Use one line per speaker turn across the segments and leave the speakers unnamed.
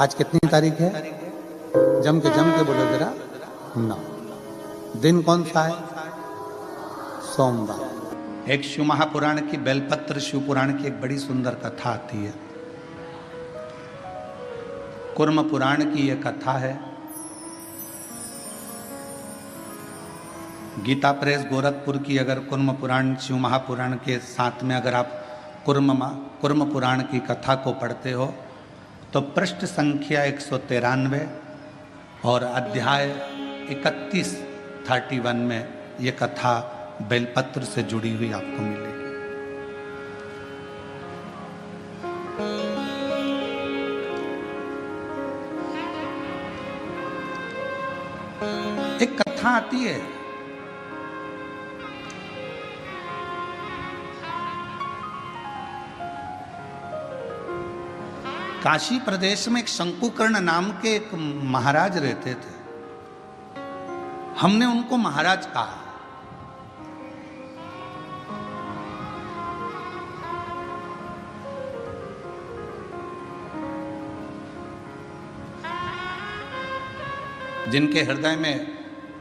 आज कितनी तारीख है? जम के बोलो जरा। 9। दिन कौन सा है? सोमवार। एक शिव महापुराण की बेलपत्र शिव पुराण की एक बड़ी सुंदर कथा आती है। कुर्म पुराण की यह कथा है। गीता प्रेस गोरखपुर की अगर कुर्म पुराण शिव महापुराण के साथ में अगर आप कुर्म पुराण की कथा को पढ़ते हो तो पृष्ठ संख्या 193 और अध्याय 31 में ये कथा बेलपत्र से जुड़ी हुई आपको मिलेगी। एक कथा आती है, काशी प्रदेश में एक शंकुकर्ण नाम के एक महाराज रहते थे। हमने उनको महाराज कहा। जिनके हृदय में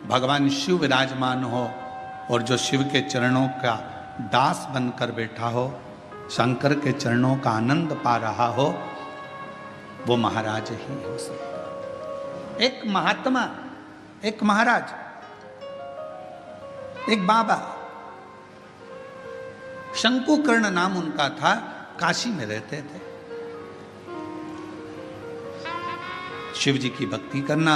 भगवान शिव विराजमान हो और जो शिव के चरणों का दास बनकर बैठा हो, शंकर के चरणों का आनंद पा रहा हो, वो महाराज ही हो सकता। एक महात्मा, एक महाराज, एक बाबा, शंकुकर्ण नाम उनका था, काशी में रहते थे। शिव जी की भक्ति करना,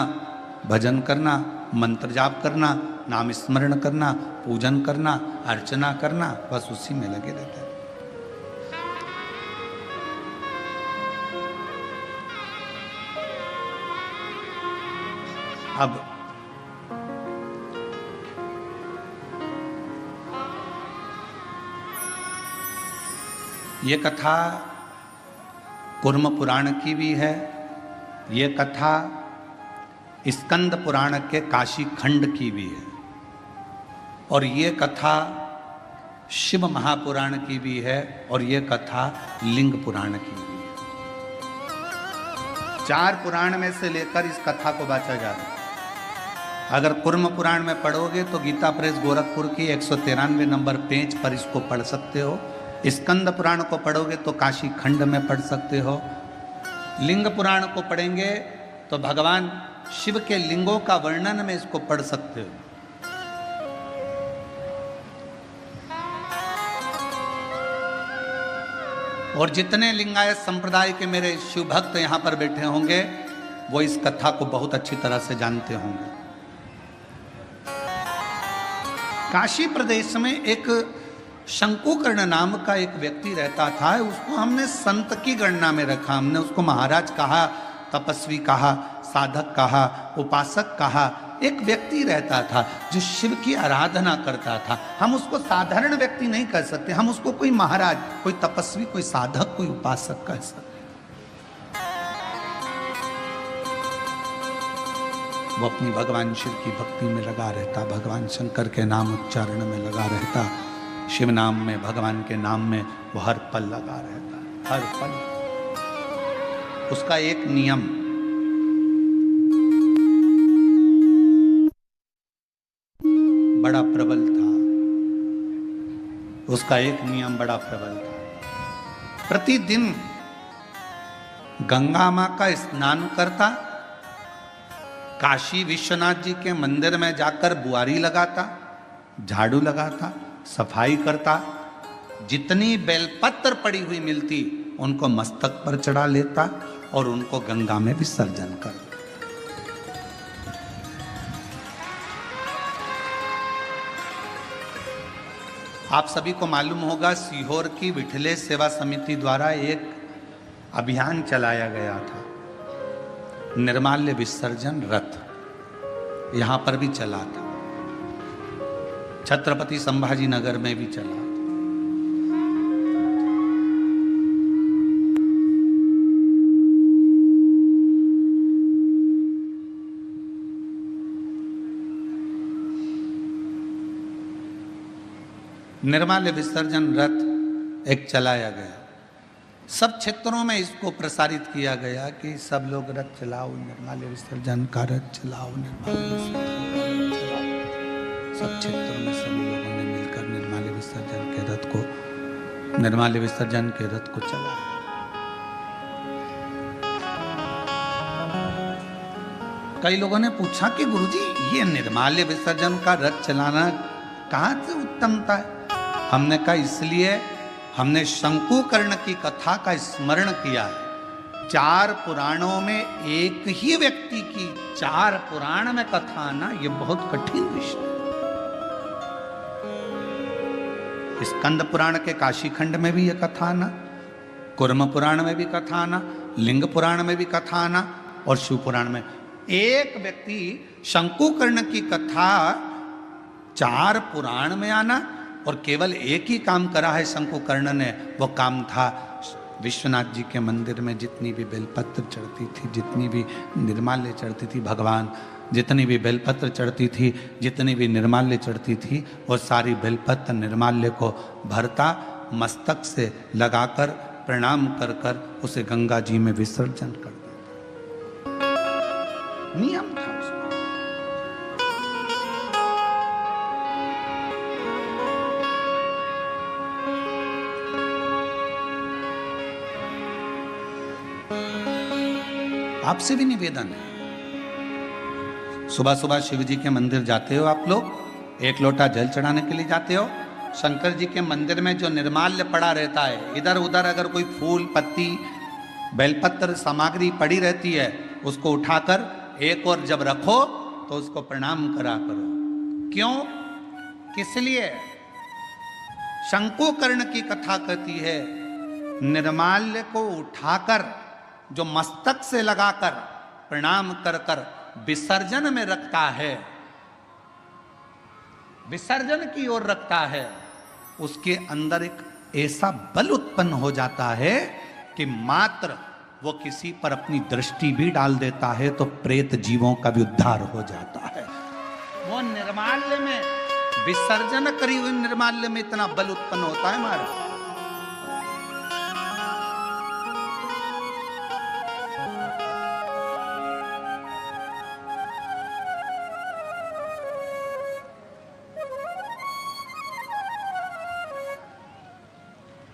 भजन करना, मंत्र जाप करना, नाम स्मरण करना, पूजन करना, अर्चना करना, बस उसी में लगे रहते थे। अब ये कथा कुर्म पुराण की भी है। ये कथा स्कंद पुराण के काशी खंड की भी है और ये कथा शिव महापुराण की भी है और ये कथा लिंग पुराण की भी है। 4 पुराण में से लेकर इस कथा को बांटा जा रहा है। अगर कुर्म पुराण में पढ़ोगे तो गीता प्रेस गोरखपुर की 193 नंबर पेज पर इसको पढ़ सकते हो। स्कंद पुराण को पढ़ोगे तो काशी खंड में पढ़ सकते हो। लिंग पुराण को पढ़ेंगे तो भगवान शिव के लिंगों का वर्णन में इसको पढ़ सकते हो। और जितने लिंगायत संप्रदाय के मेरे शिव भक्त यहां पर बैठे होंगे वो इस कथा को बहुत अच्छी तरह से जानते होंगे। काशी प्रदेश में एक शंकुकर्ण नाम का एक व्यक्ति रहता था। उसको हमने संत की गणना में रखा। हमने उसको महाराज कहा, तपस्वी कहा, साधक कहा, उपासक कहा। एक व्यक्ति रहता था जो शिव की आराधना करता था। हम उसको साधारण व्यक्ति नहीं कह सकते, हम उसको कोई महाराज, कोई तपस्वी, कोई साधक, कोई उपासक कह सकते। वो अपनी भगवान शिव की भक्ति में लगा रहता, भगवान शंकर के नाम उच्चारण में लगा रहता, शिव नाम में, भगवान के नाम में वो हर पल लगा रहता, हर पल। उसका एक नियम, बड़ा प्रबल था। उसका एक नियम बड़ा प्रबल था। प्रतिदिन गंगा मां का स्नान करता, काशी विश्वनाथ जी के मंदिर में जाकर बुआरी लगाता, झाड़ू लगाता, सफाई करता, जितनी बेलपत्र पड़ी हुई मिलती उनको मस्तक पर चढ़ा लेता और उनको गंगा में विसर्जन कर देता। आप सभी को मालूम होगा सीहोर की विठले सेवा समिति द्वारा एक अभियान चलाया गया था, निर्माल्य विसर्जन रथ। यहां पर भी चला था, छत्रपति संभाजी नगर में भी चला। निर्माल्य विसर्जन रथ एक चलाया गया। सब क्षेत्रों में इसको प्रसारित किया गया कि सब लोग रथ चलाओ, निर्माल्य विसर्जन का रथ चलाओ, निर्माल्य विसर्जन का रथ चलाओ। सब क्षेत्रों में सभी लोगों ने मिलकर निर्माल्य विसर्जन के रथ को चलाया। कई लोगों ने पूछा कि गुरुजी ये निर्माल्य विसर्जन का रथ चलाना कहाँ से उत्तमता है? हमने कहा इसलिए हमने शंकुकर्ण की कथा का स्मरण किया है। 4 पुराणों में एक ही व्यक्ति की 4 पुराण में कथा आना ये बहुत कठिन विषय है। स्कंद पुराण के काशी खंड में भी ये कथा आना, कुर्म पुराण में भी कथा आना, लिंग पुराण में भी कथा आना और शिव पुराण में एक व्यक्ति शंकुकर्ण की कथा 4 पुराण में आना और केवल एक ही काम करा है शंकुकर्ण ने। वो काम था विश्वनाथ जी के मंदिर में जितनी भी बेलपत्र चढ़ती थी, जितनी भी निर्माल्य चढ़ती थी, भगवान जितनी भी बेलपत्र चढ़ती थी, जितनी भी निर्माल्य चढ़ती थी, वो सारी बेलपत्र निर्माल्य को भरता, मस्तक से लगाकर प्रणाम कर कर उसे गंगा जी में विसर्जन कर देता। नियम था उसमें। आपसे भी निवेदन है, सुबह सुबह शिव जी के मंदिर जाते हो आप लोग, 1 लोटा जल चढ़ाने के लिए जाते हो। शंकर जी के मंदिर में जो निर्माल्य पड़ा रहता है, इधर उधर अगर कोई फूल पत्ती बेलपत्र सामग्री पड़ी रहती है, उसको उठाकर एक और जब रखो तो उसको प्रणाम करा करो। क्यों? किस लिए? शंकुकर्ण की कथा कहती है निर्माल्य को उठाकर जो मस्तक से लगाकर प्रणाम कर कर विसर्जन में रखता है, विसर्जन की ओर रखता है, उसके अंदर एक ऐसा बल उत्पन्न हो जाता है कि मात्र वो किसी पर अपनी दृष्टि भी डाल देता है तो प्रेत जीवों का भी उद्धार हो जाता है। वो निर्माल्य में विसर्जन करी हुई निर्माल्य में इतना बल उत्पन्न होता है हमारा।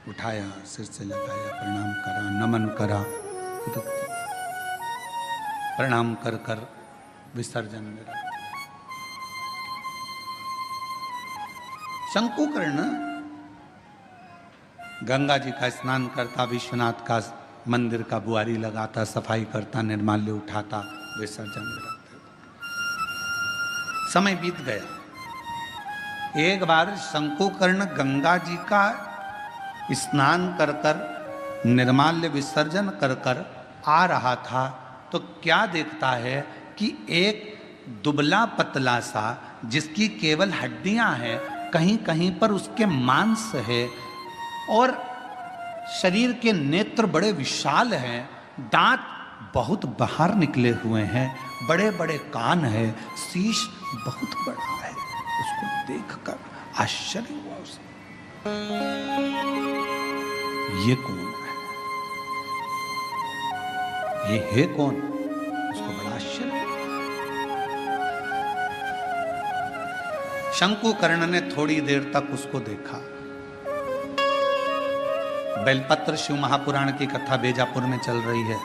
उठाया, सिर से लगाया, प्रणाम करा, नमन करा, प्रणाम कर कर विसर्जन में रखा। शंकुकर्ण गंगा जी का स्नान करता, विश्वनाथ का मंदिर का बुआरी लगाता, सफाई करता, निर्माल्य उठाता, विसर्जन में रखता। समय बीत गया। एक बार शंकुकर्ण गंगा जी का स्नान कर कर निर्माल्य विसर्जन कर कर आ रहा था तो क्या देखता है कि एक दुबला पतला सा, जिसकी केवल हड्डियां हैं, कहीं कहीं पर उसके मांस है और शरीर के नेत्र बड़े विशाल हैं, दांत बहुत बाहर निकले हुए हैं, बड़े बड़े कान है, शीश बहुत बड़ा है। उसको देखकर आश्चर्य हुआ उसे। ये कौन है? ये है कौन? उसको बड़ा आश्चर्य। शंकुकर्ण ने थोड़ी देर तक उसको देखा। बेलपत्र शिव महापुराण की कथा बेजापुर में चल रही है।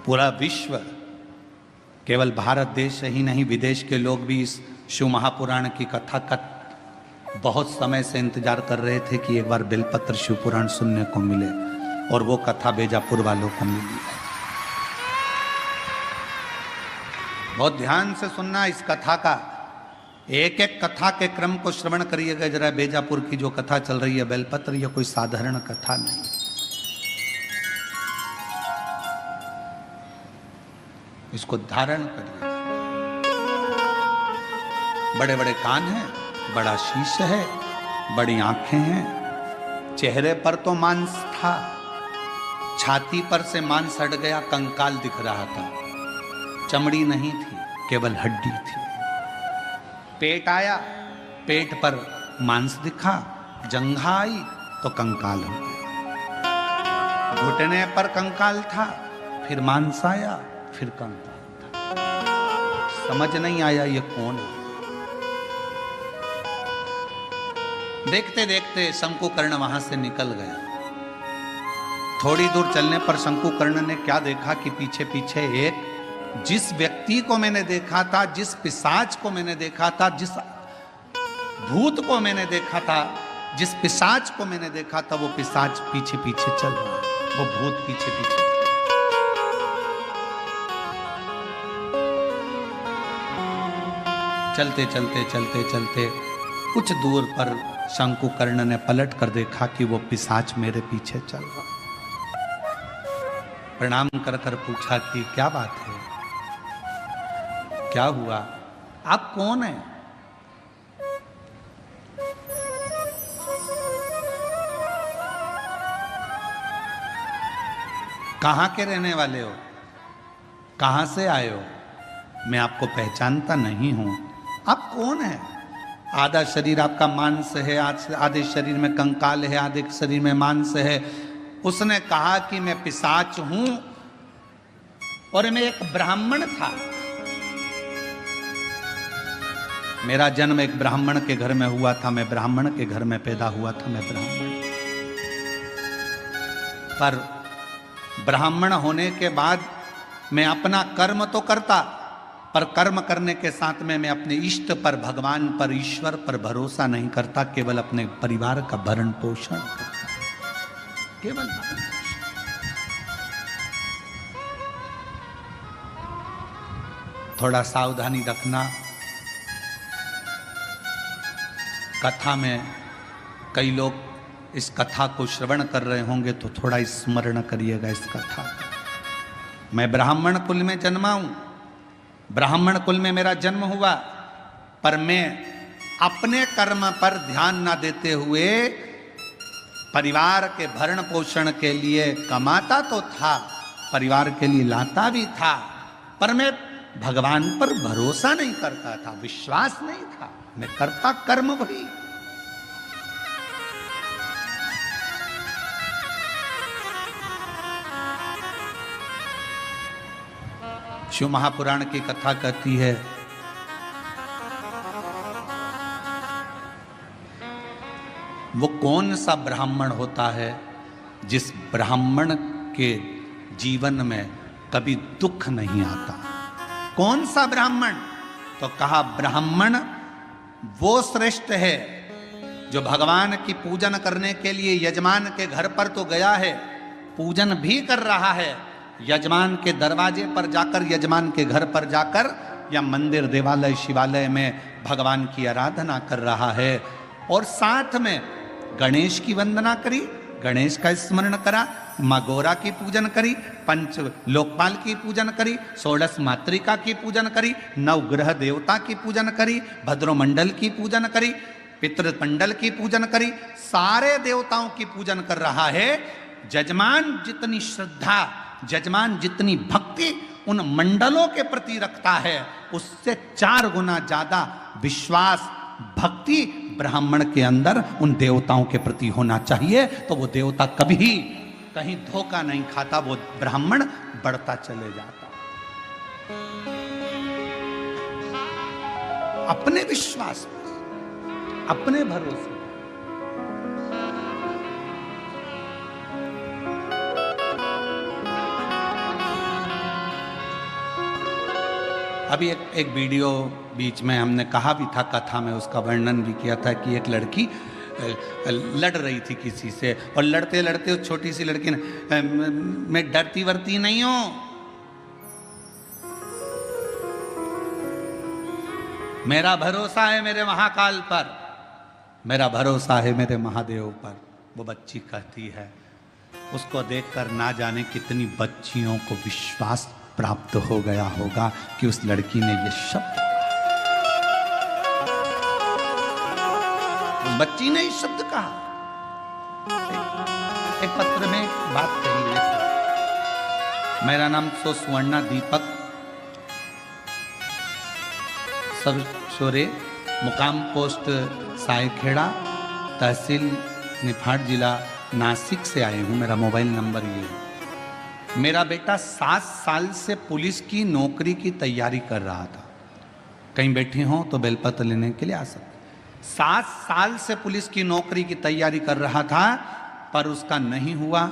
पूरा विश्व, केवल भारत देश ही नहीं विदेश के लोग भी इस शिव महापुराण की कथा का बहुत समय से इंतजार कर रहे थे कि एक बार बेलपत्र शिव पुराण सुनने को मिले, और वो कथा बेजापुर वालों को मिली। बहुत ध्यान से सुनना इस कथा का, एक एक कथा के क्रम को श्रवण करिएगा जरा। बेजापुर की जो कथा चल रही है बेलपत्र, ये कोई साधारण कथा नहीं। इसको धारण करिए। बड़े बड़े कान हैं, बड़ा शीश है, बड़ी आंखें हैं, चेहरे पर तो मांस था, छाती पर से मांस हट गया, कंकाल दिख रहा था, चमड़ी नहीं थी, केवल हड्डी थी। पेट आया, पेट पर मांस दिखा, जंघा आई तो कंकाल हो गया। घुटने पर कंकाल था, फिर मांस आया, फिर कंकाल था। समझ नहीं आया ये कौन है। देखते देखते शंकुकर्ण वहां से निकल गया। थोड़ी दूर चलने पर शंकुकर्ण ने क्या देखा कि पीछे पीछे एक, जिस व्यक्ति को मैंने देखा था, जिस पिशाच को मैंने देखा था, जिस भूत को मैंने देखा था, जिस पिशाच को मैंने देखा था, वो पिशाच पीछे पीछे चल रहा है, वो भूत पीछे पीछे। चलते चलते चलते चलते कुछ दूर पर शंकुकर्ण ने पलट कर देखा कि वो पिशाच मेरे पीछे चल रहा। प्रणाम कर कर पूछा कि क्या बात है, क्या हुआ, आप कौन हैं? कहां के रहने वाले हो, कहां से आए हो? मैं आपको पहचानता नहीं हूं, आप कौन हैं? आधा शरीर आपका मांस है, आधे शरीर में कंकाल है, आधे शरीर में मांस है। उसने कहा कि मैं पिशाच हूं और मैं एक ब्राह्मण था। मेरा जन्म एक ब्राह्मण के घर में हुआ था, मैं ब्राह्मण के घर में पैदा हुआ था, मैं ब्राह्मण। पर ब्राह्मण होने के बाद मैं अपना कर्म तो करता, पर कर्म करने के साथ में मैं अपने इष्ट पर, भगवान पर, ईश्वर पर भरोसा नहीं करता, केवल अपने परिवार का भरण पोषण करता, केवल। थोड़ा सावधानी रखना। कथा में कई लोग इस कथा को श्रवण कर रहे होंगे तो थोड़ा स्मरण करिएगा इस कथा को। मैं ब्राह्मण कुल में जन्मा हूं, ब्राह्मण कुल में मेरा जन्म हुआ, पर मैं अपने कर्म पर ध्यान ना देते हुए परिवार के भरण पोषण के लिए कमाता तो था, परिवार के लिए लाता भी था, पर मैं भगवान पर भरोसा नहीं करता था, विश्वास नहीं था, मैं करता कर्म वही। शिव महापुराण की कथा कहती है, वो कौन सा ब्राह्मण होता है जिस ब्राह्मण के जीवन में कभी दुख नहीं आता? कौन सा ब्राह्मण? तो कहा ब्राह्मण वो श्रेष्ठ है जो भगवान की पूजन करने के लिए यजमान के घर पर तो गया है, पूजन भी कर रहा है, यजमान के दरवाजे पर जाकर, यजमान के घर पर जाकर या मंदिर, देवालय, शिवालय में भगवान की आराधना कर रहा है, और साथ में गणेश की वंदना करी, गणेश का स्मरण करा, माँ गौरा की पूजन करी, पंच लोकपाल की पूजन करी, षोडश मातृका की पूजन करी, नवग्रह देवता की पूजन करी, भद्रमंडल की पूजन करी, पितृमंडल की पूजन करी, सारे देवताओं की पूजन कर रहा है। जजमान जितनी श्रद्धा, जजमान जितनी भक्ति उन मंडलों के प्रति रखता है, उससे 4 गुना ज्यादा विश्वास, भक्ति ब्राह्मण के अंदर उन देवताओं के प्रति होना चाहिए। तो वो देवता कभी कहीं धोखा नहीं खाता, वो ब्राह्मण बढ़ता चले जाता। अपने विश्वास पर, अपने भरोसे। अभी एक वीडियो बीच में हमने कहा भी था, कथा में उसका वर्णन भी किया था कि एक लड़की लड़ रही थी किसी से, और लड़ते लड़ते उस छोटी सी लड़की ने, मैं डरती वरती नहीं हूं, मेरा भरोसा है मेरे महाकाल पर, मेरा भरोसा है मेरे महादेव पर, वो बच्ची कहती है। उसको देखकर ना जाने कितनी बच्चियों को विश्वास प्राप्त हो गया होगा कि उस लड़की ने ये शब्द, उस बच्ची ने इस शब्द कहा। एक पत्र में बात कही है, मेरा नाम सुवर्णा दीपक सरसोरे, मुकाम पोस्ट सायखेड़ा, तहसील निफाड, जिला नासिक से आए हूँ, मेरा मोबाइल नंबर ये है। मेरा बेटा 7 साल से पुलिस की नौकरी की तैयारी कर रहा था। कहीं बैठे हों तो बेलपत्र लेने के लिए आ सकते। 7 साल से पुलिस की नौकरी की तैयारी कर रहा था, पर उसका नहीं हुआ।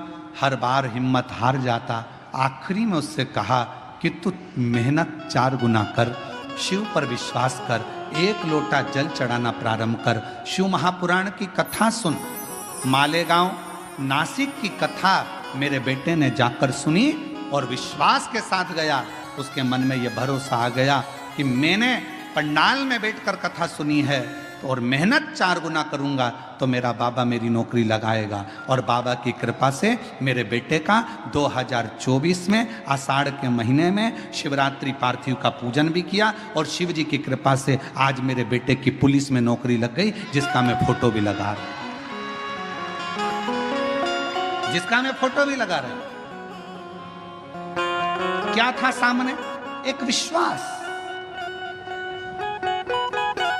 हर बार हिम्मत हार जाता। आखिरी में उससे कहा कि तू मेहनत 4 गुना कर, शिव पर विश्वास कर, 1 लोटा जल चढ़ाना प्रारंभ कर, शिव महापुराण की कथा सुन। मालेगांव नासिक की कथा मेरे बेटे ने जाकर सुनी और विश्वास के साथ गया। उसके मन में यह भरोसा आ गया कि मैंने पंडाल में बैठकर कथा सुनी है और मेहनत 4 गुना करूंगा तो मेरा बाबा मेरी नौकरी लगाएगा। और बाबा की कृपा से मेरे बेटे का 2024 में आषाढ़ के महीने में शिवरात्रि पार्थिव का पूजन भी किया और शिव जी की कृपा से आज मेरे बेटे की पुलिस में नौकरी लग गई, जिसका मैं फोटो भी लगा रहा हूं, जिसका मैं फोटो भी लगा रहा हूं। क्या था सामने? एक विश्वास।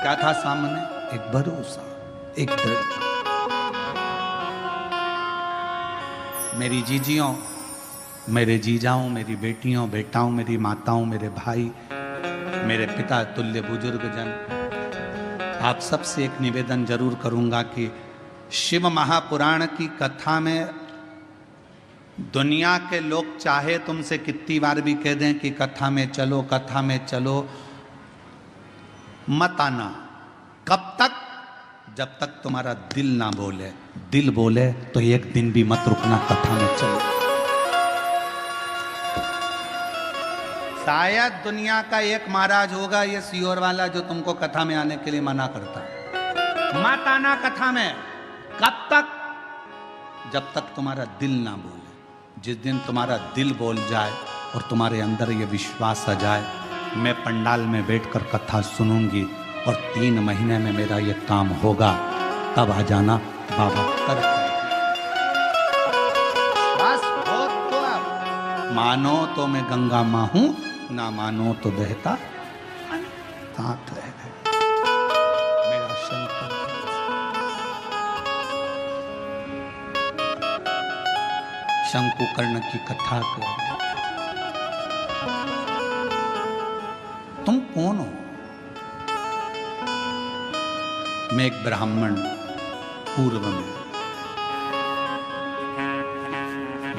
क्या था सामने? एक भरोसा, एक दृढ़। मेरी जीजियों, मेरे जीजाओं, मेरी बेटियों, बेटाओं, मेरी माताओं, मेरे भाई, मेरे पिता तुल्य बुजुर्गजन, आप सबसे एक निवेदन जरूर करूंगा कि शिव महापुराण की कथा में दुनिया के लोग चाहे तुमसे कितनी बार भी कह दें कि कथा में चलो, कथा में चलो, मत आना। कब तक? जब तक तुम्हारा दिल ना बोले। दिल बोले तो एक दिन भी मत रुकना, कथा में चलो। शायद दुनिया का एक महाराज होगा ये सियोर वाला जो तुमको कथा में आने के लिए मना करता है। मत आना कथा में। कब तक? जब तक तुम्हारा दिल ना बोले। जिस दिन तुम्हारा दिल बोल जाए और तुम्हारे अंदर ये विश्वास आ जाए, मैं पंडाल में बैठकर कथा सुनूंगी और 3 महीने में मेरा ये काम होगा, तब आ जाना, बाबा कर। बस हो तो अब मानो तो मैं गंगा मां हूं, ना मानो तो बहता साथ रह गए मेरा शंकर। शंकुकर्ण की कथा कर। तुम कौन हो? मैं एक ब्राह्मण, पूर्व में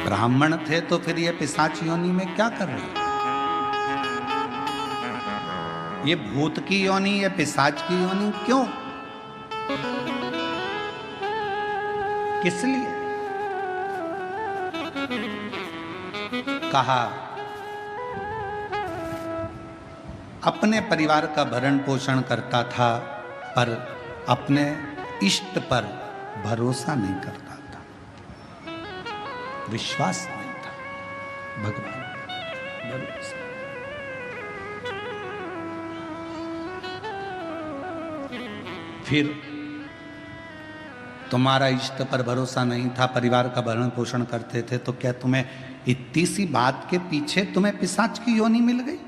ब्राह्मण थे तो फिर ये पिशाच योनि में क्या कर रहे? ये भूत की योनि, ये पिशाच की योनि क्यों? किस लिए? कहा अपने परिवार का भरण पोषण करता था, पर अपने इष्ट पर भरोसा नहीं करता था, विश्वास नहीं था। भगवान भरोसा। फिर तुम्हारा इष्ट पर भरोसा नहीं था, परिवार का भरण पोषण करते थे, तो क्या तुम्हें इतनी सी बात के पीछे तुम्हें पिशाच की योनि मिल गई?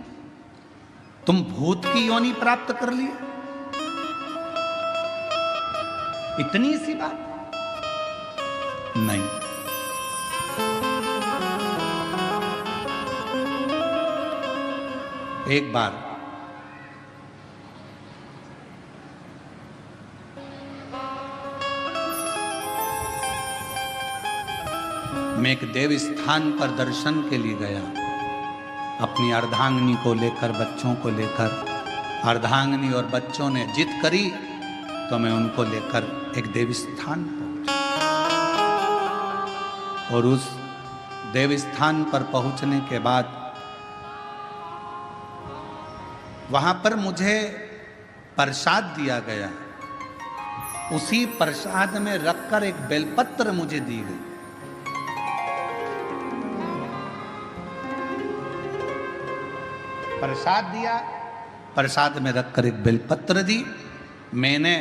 तुम भूत की योनि प्राप्त कर लिए? इतनी सी बात नहीं। एक बार मैं एक देव स्थान पर दर्शन के लिए गया, अपनी अर्धांगिनी को लेकर, बच्चों को लेकर। अर्धांगिनी और बच्चों ने जिद करी तो मैं उनको लेकर एक देव स्थान पहुंचा। और उस देव स्थान पर पहुंचने के बाद वहां पर मुझे प्रसाद दिया गया। उसी प्रसाद में रखकर एक बेलपत्र मुझे दी गई। प्रसाद दिया, प्रसाद में रखकर एक बेलपत्र दी। मैंने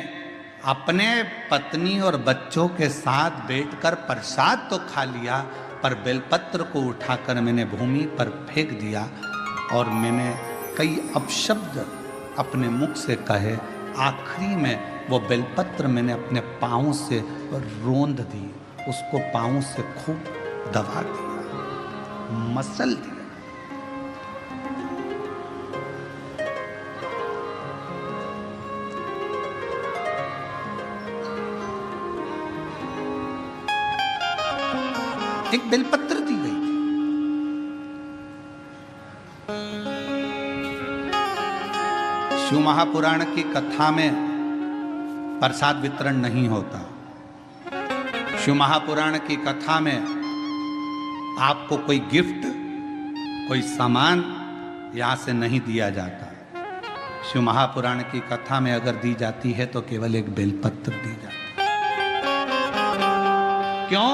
अपने पत्नी और बच्चों के साथ बैठकर प्रसाद तो खा लिया, पर बेलपत्र को उठाकर मैंने भूमि पर फेंक दिया और मैंने कई अपशब्द अपने मुख से कहे। आखिरी में वो बेलपत्र मैंने अपने पाँव से रोंद दी, उसको पांव से खूब दबा दिया, मसल दिया। एक बेलपत्र दी गई। शिव महापुराण की कथा में प्रसाद वितरण नहीं होता। शिव महापुराण की कथा में आपको कोई गिफ्ट, कोई सामान यहां से नहीं दिया जाता। शिव महापुराण की कथा में अगर दी जाती है तो केवल एक बेलपत्र दी जाती है। क्यों?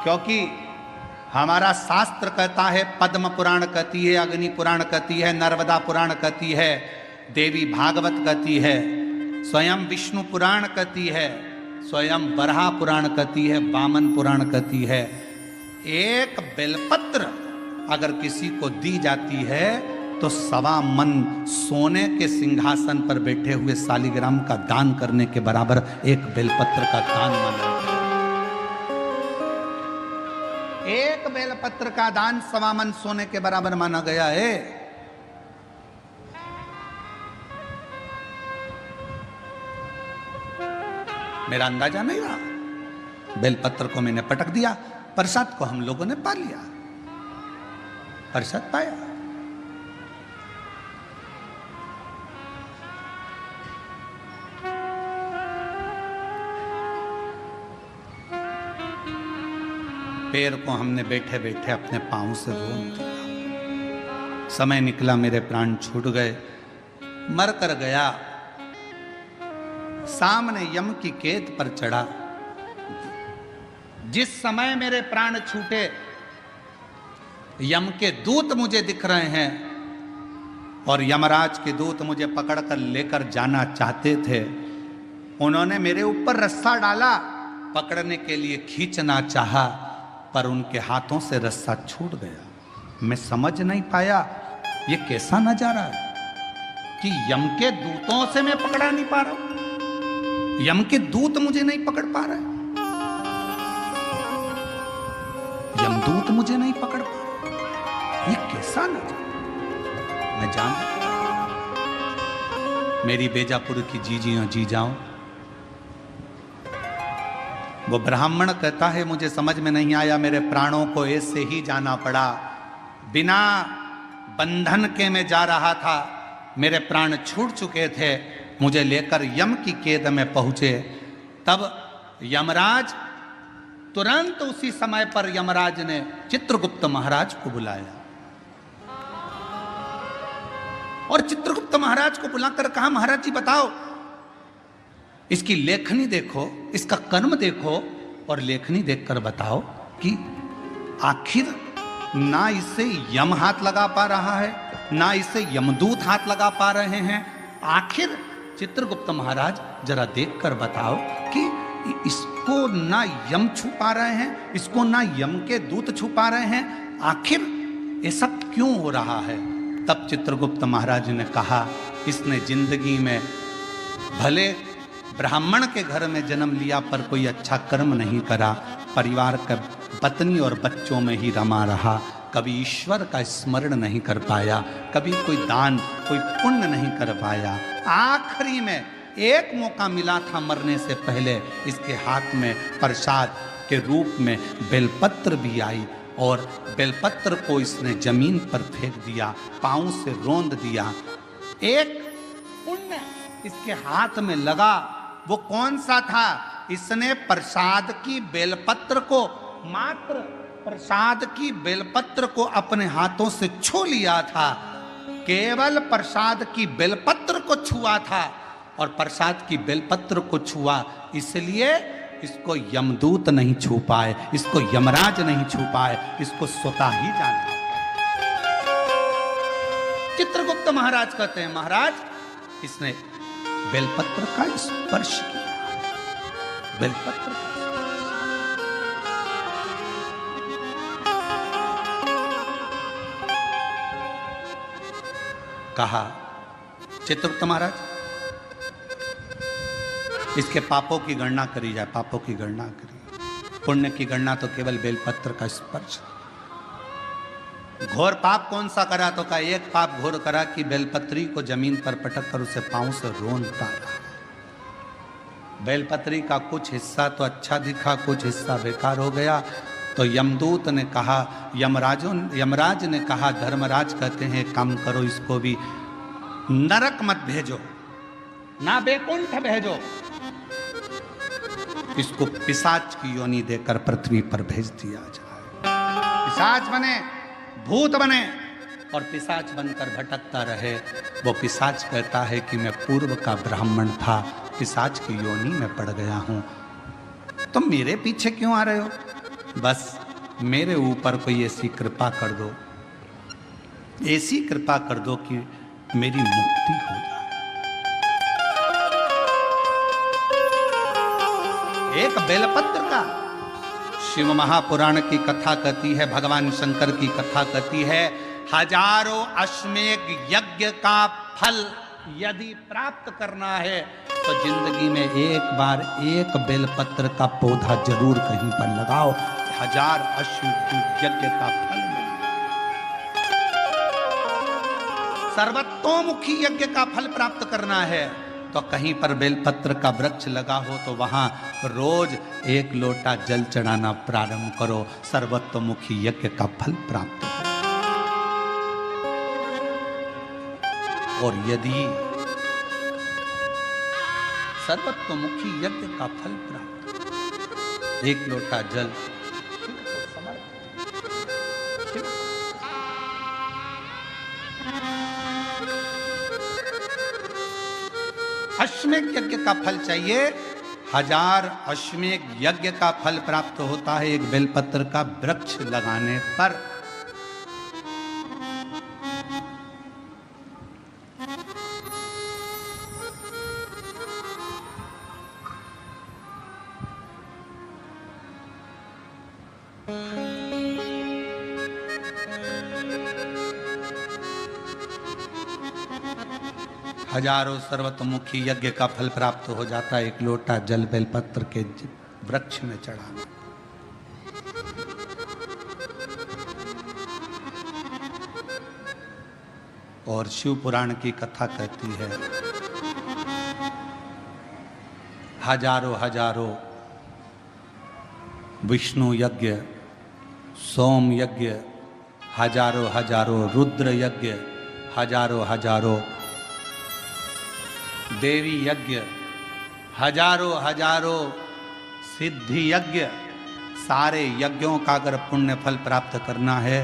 क्योंकि हमारा शास्त्र कहता है, पद्म पुराण कहती है, अग्नि पुराण कहती है, नर्मदा पुराण कहती है, देवी भागवत कहती है, स्वयं विष्णु पुराण कहती है, स्वयं बरहा पुराण कहती है, वामन पुराण कहती है। एक बेलपत्र अगर किसी को दी जाती है तो 1.25 मन सोने के सिंहासन पर बैठे हुए शालिग्राम का दान करने के बराबर एक बेलपत्र का दान माना। एक बेलपत्र का दान 1.25 मन सोने के बराबर माना गया है। मेरा अंदाजा नहीं रहा। बेलपत्र को मैंने पटक दिया, प्रसाद को हम लोगों ने पा लिया, प्रसाद पाया। पैर को हमने बैठे बैठे अपने पांव से रोन दिया। समय निकला, मेरे प्राण छूट गए, मर कर गया। सामने यम की केत पर चढ़ा। जिस समय मेरे प्राण छूटे, यम के दूत मुझे दिख रहे हैं और यमराज के दूत मुझे पकड़कर लेकर जाना चाहते थे। उन्होंने मेरे ऊपर रस्सा डाला, पकड़ने के लिए खींचना चाहा, पर उनके हाथों से रस्सा छूट गया। मैं समझ नहीं पाया ये कैसा नजारा है कि यम के दूतों से मैं पकड़ा नहीं पा रहा हूं, यम के दूत मुझे नहीं पकड़ पा रहे, यमदूत मुझे नहीं पकड़ पा रहे। ये कैसा नजारा। मैं जान, मेरी बेजापुर की जीजियों जी जाऊं, वो ब्राह्मण कहता है मुझे समझ में नहीं आया, मेरे प्राणों को ऐसे ही जाना पड़ा, बिना बंधन के मैं जा रहा था, मेरे प्राण छूट चुके थे, मुझे लेकर यम की कैद में पहुंचे। तब यमराज तुरंत उसी समय पर यमराज ने चित्रगुप्त महाराज को बुलाया और चित्रगुप्त महाराज को बुलाकर कहा, महाराज जी बताओ, इसकी लेखनी देखो, इसका कर्म देखो और लेखनी देखकर बताओ कि आखिर ना इसे यम हाथ लगा पा रहा है, ना इसे यमदूत हाथ लगा पा रहे हैं। आखिर चित्रगुप्त महाराज जरा देखकर बताओ कि इसको ना यम छू पा रहे हैं, इसको ना यम के दूत छू पा रहे हैं, आखिर ऐसा क्यों हो रहा है। तब चित्रगुप्त महाराज ने कहा, इसने जिंदगी में भले ब्राह्मण के घर में जन्म लिया पर कोई अच्छा कर्म नहीं करा, परिवार का पत्नी और बच्चों में ही रमा रहा, कभी ईश्वर का स्मरण नहीं कर पाया, कभी कोई दान, कोई पुण्य नहीं कर पाया। आखिरी में एक मौका मिला था मरने से पहले, इसके हाथ में प्रसाद के रूप में बेलपत्र भी आई और बेलपत्र को इसने जमीन पर फेंक दिया, पांव से रौंद दिया। एक पुण्य इसके हाथ में लगा, वो कौन सा था? इसने प्रसाद की बेलपत्र को, मात्र प्रसाद की बेलपत्र को अपने हाथों से छू लिया था, केवल प्रसाद की बेलपत्र को छुआ था और प्रसाद की बेलपत्र को छुआ, इसलिए इसको यमदूत नहीं छू पाए, इसको यमराज नहीं छू पाए, इसको स्वतः ही जाना। चित्रगुप्त महाराज कहते हैं, महाराज इसने बेलपत्र का स्पर्श किया, बेलपत्र कहा, चित्रगुप्त महाराज इसके पापों की गणना करी जाए, पापों की गणना करी। पुण्य की गणना तो केवल बेलपत्र का स्पर्श। घोर पाप कौन सा करा, तो का एक पाप घोर करा कि बेलपत्री को जमीन पर पटक कर उसे पांव से रोनता रहा। बेलपत्री का कुछ हिस्सा तो अच्छा दिखा, कुछ हिस्सा बेकार हो गया। तो यमदूत ने कहा, यमराज ने कहा, धर्मराज कहते हैं काम करो, इसको भी नरक मत भेजो, ना बैकुंठ भेजो, इसको पिशाच की योनि देकर पृथ्वी पर भेज दिया जाए। पिशाच बने, भूत बने और पिशाच बनकर भटकता रहे। वो पिशाच कहता है कि मैं पूर्व का ब्राह्मण था, पिशाच की योनि में पड़ गया हूं, तुम मेरे पीछे क्यों आ रहे हो? बस मेरे ऊपर कोई ऐसी कृपा कर दो, ऐसी कृपा कर दो कि मेरी मुक्ति हो जाए। एक बेलपत्र का शिव महापुराण की कथा कहती है, भगवान शंकर की कथा कहती है, हजारों अश्वमेध यज्ञ का फल यदि प्राप्त करना है तो जिंदगी में एक बार एक बेलपत्र का पौधा जरूर कहीं पर लगाओ, 1000 अश्वमेध यज्ञ का फल मिलेगा। सर्वतोमुखी यज्ञ का फल प्राप्त करना है तो कहीं पर बेलपत्र का वृक्ष लगा हो तो वहां रोज 1 लोटा जल चढ़ाना प्रारंभ करो, सर्वतोमुखी यज्ञ का फल प्राप्त हो। और यदि सर्वतोमुखी यज्ञ का फल प्राप्त, 1 लोटा जल अश्वमेध यज्ञ का फल चाहिए, 1000 अश्वमेध यज्ञ का फल प्राप्त होता है एक बेलपत्र का वृक्ष लगाने पर। हजारों सर्वतोमुखी यज्ञ का फल प्राप्त हो जाता है, 1 लोटा जल बेलपत्र के वृक्ष में चढ़ाना। और शिव पुराण की कथा कहती है, हजारों विष्णु यज्ञ, सोम यज्ञ, हजारों रुद्र यज्ञ, हजारों देवी यज्ञ, हजारों सिद्धि यज्ञ, सारे यज्ञों का अगर पुण्य फल प्राप्त करना है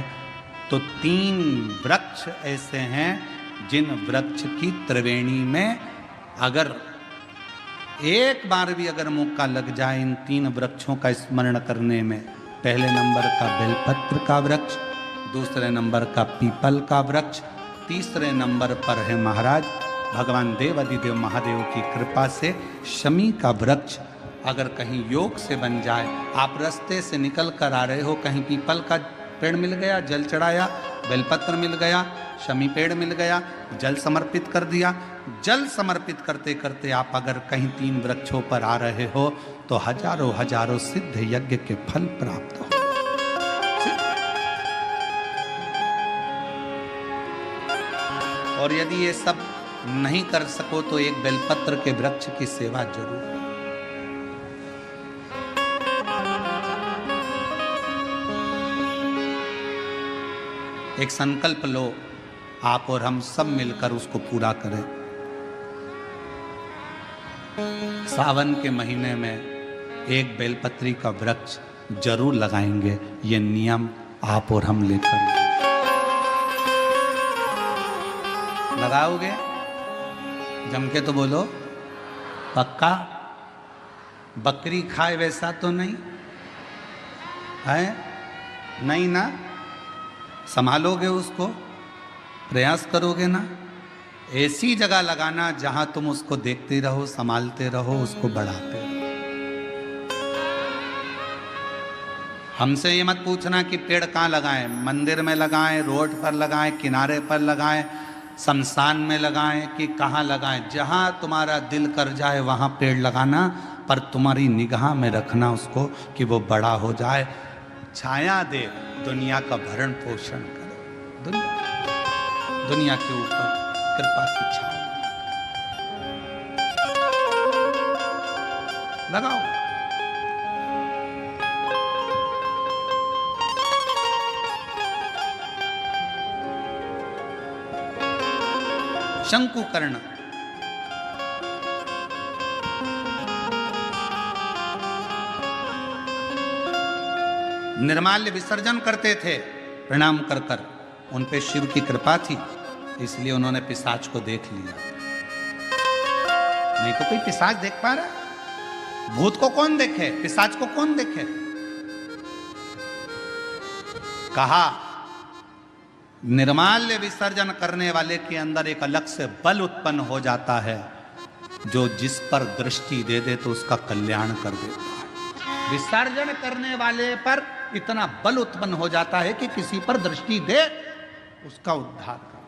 तो 3 वृक्ष ऐसे हैं जिन वृक्ष की त्रिवेणी में अगर एक बार भी अगर मौका लग जाए इन 3 वृक्षों का स्मरण करने में, पहले नंबर का बेलपत्र का वृक्ष, दूसरे नंबर का पीपल का वृक्ष, तीसरे नंबर पर है महाराज भगवान देवाधिदेव महादेव की कृपा से शमी का वृक्ष। अगर कहीं योग से बन जाए, आप रास्ते से निकल कर आ रहे हो, कहीं पीपल का पेड़ मिल गया, जल चढ़ाया, बेलपत्र मिल गया, शमी पेड़ मिल गया, जल समर्पित कर दिया, जल समर्पित करते करते आप अगर कहीं 3 वृक्षों पर आ रहे हो तो हजारों सिद्ध यज्ञ के फल प्राप्त हो। और यदि ये सब नहीं कर सको तो एक बेलपत्र के वृक्ष की सेवा जरूर। एक संकल्प लो, आप और हम सब मिलकर उसको पूरा करें। सावन के महीने में एक बेलपत्री का वृक्ष जरूर लगाएंगे, ये नियम आप और हम लेकर। लगाओगे? जम के तो बोलो, पक्का? बकरी खाए वैसा तो नहीं है? नहीं ना? संभालोगे उसको, प्रयास करोगे ना? ऐसी जगह लगाना जहां तुम उसको देखते रहो, संभालते रहो, उसको बढ़ाते रहो। हमसे ये मत पूछना कि पेड़ कहाँ लगाएं, मंदिर में लगाएं, रोड पर लगाएं, किनारे पर लगाएं, शमशान में लगाएं कि कहाँ लगाएं। जहां तुम्हारा दिल कर जाए वहां पेड़ लगाना, पर तुम्हारी निगाह में रखना उसको कि वो बड़ा हो जाए, छाया दे, दुनिया का भरण पोषण करे, दुनिया के ऊपर कृपा की छाया लगाओ। शंकुकर्ण निर्माल्य विसर्जन करते थे प्रणाम कर कर, उन पे शिव की कृपा थी इसलिए उन्होंने पिशाच को देख लिया। नहीं तो कोई पिशाच देख पा रहा? भूत को कौन देखे, पिशाच को कौन देखे? कहा निर्माल्य विसर्जन करने वाले के अंदर एक अलग से बल उत्पन्न हो जाता है, जो जिस पर दृष्टि दे दे तो उसका कल्याण कर देता है। विसर्जन करने वाले पर इतना बल उत्पन्न हो जाता है कि किसी पर दृष्टि दे उसका उद्धार कर।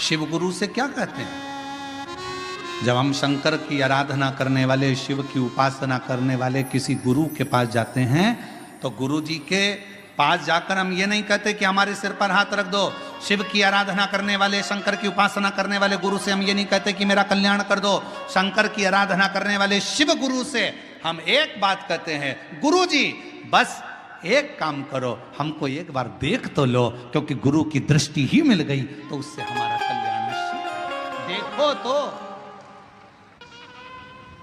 शिव गुरु से क्या कहते हैं? जब हम शंकर की आराधना करने वाले, शिव की उपासना करने वाले किसी गुरु के पास जाते हैं तो गुरु जी के पास जाकर हम ये नहीं कहते कि हमारे सिर पर हाथ रख दो। शिव की आराधना करने वाले, शंकर की उपासना करने वाले गुरु से हम ये नहीं कहते कि मेरा कल्याण कर दो। शंकर की आराधना करने वाले शिव गुरु से हम एक बात कहते हैं, गुरु जी बस एक काम करो, हमको एक बार देख तो लो, क्योंकि गुरु की दृष्टि ही मिल गई तो उससे हमारा कल्याण निश्चित। देखो तो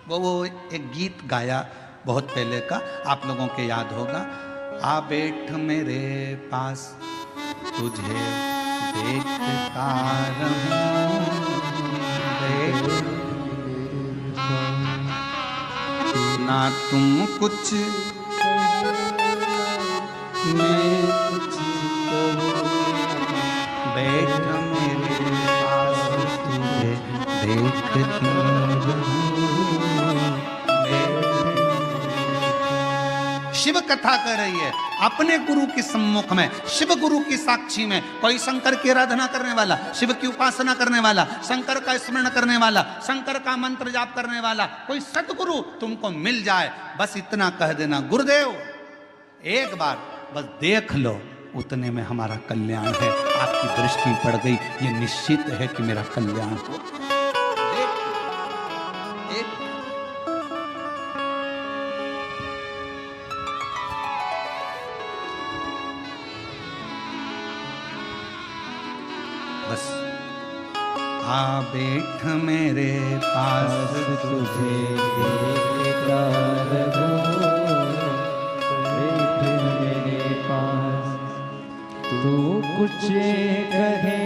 वो एक गीत गाया बहुत पहले का, आप लोगों के याद होगा, आ बैठ मेरे पास तुझे देखता रहूं, ना तुम कुछ मैं कुछ कहूं, बैठ मेरे पास तुझे देखती रहूं। शिव कथा कर रही है अपने गुरु के सम्मुख में, शिव गुरु की साक्षी में। कोई शंकर की आराधना करने वाला, शिव की उपासना करने वाला, शंकर का स्मरण करने वाला, शंकर का मंत्र जाप करने वाला कोई सतगुरु तुमको मिल जाए, बस इतना कह देना, गुरुदेव एक बार बस देख लो, उतने में हमारा कल्याण है। आपकी दृष्टि पड़ गई, ये निश्चित है कि मेरा कल्याण हो। बस आ बैठ मेरे पास तुझे देखता रहूं,
बैठ मेरे पास तू कुछ कहे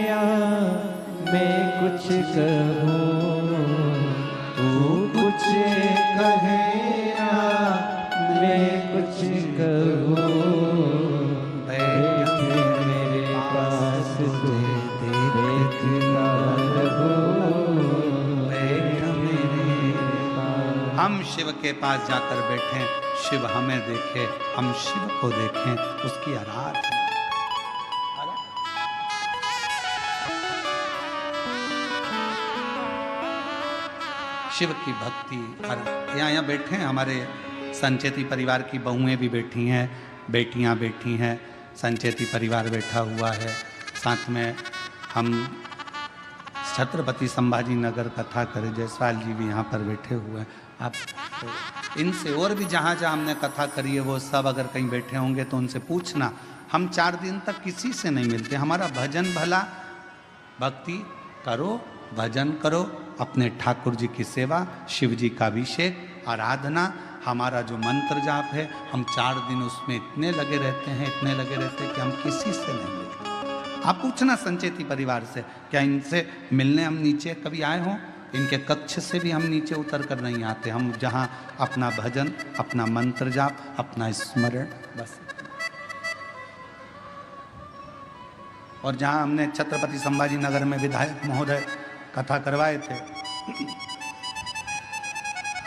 या मैं कुछ कहूँ, तू कुछ कहे या मैं कुछ कहूँ, बैठ मेरे पास तुझे
हम शिव के पास जाकर बैठे, शिव हमें देखे, हम शिव को देखें, उसकी आराधना। शिव की भक्ति। और यहाँ बैठे हैं हमारे संचेती परिवार की बहुएं भी बैठी हैं, बेटियां बैठी हैं, संचेती परिवार बैठा हुआ है, साथ में हम छत्रपति संभाजी नगर कथा करे जयसवाल जी भी यहाँ पर बैठे हुए हैं। आप तो इनसे और भी जहाँ जहाँ हमने कथा करी है वो सब अगर कहीं बैठे होंगे तो उनसे पूछना। हम 4 दिन तक किसी से नहीं मिलते, हमारा भजन भला, भक्ति करो, भजन करो, अपने ठाकुर जी की सेवा, शिव जी का अभिषेक, आराधना, हमारा जो मंत्र जाप है, हम 4 दिन उसमें इतने लगे रहते हैं, इतने लगे रहते हैं कि हम किसी से नहीं मिलते। आप पूछना संचेती परिवार से, क्या इनसे मिलने हम नीचे कभी आए हों? इनके कक्ष से भी हम नीचे उतर कर नहीं आते, हम जहाँ अपना भजन, अपना मंत्र जाप, अपना स्मरण, बस। और जहाँ हमने छत्रपति संभाजी नगर में विधायक महोदय कथा करवाए थे,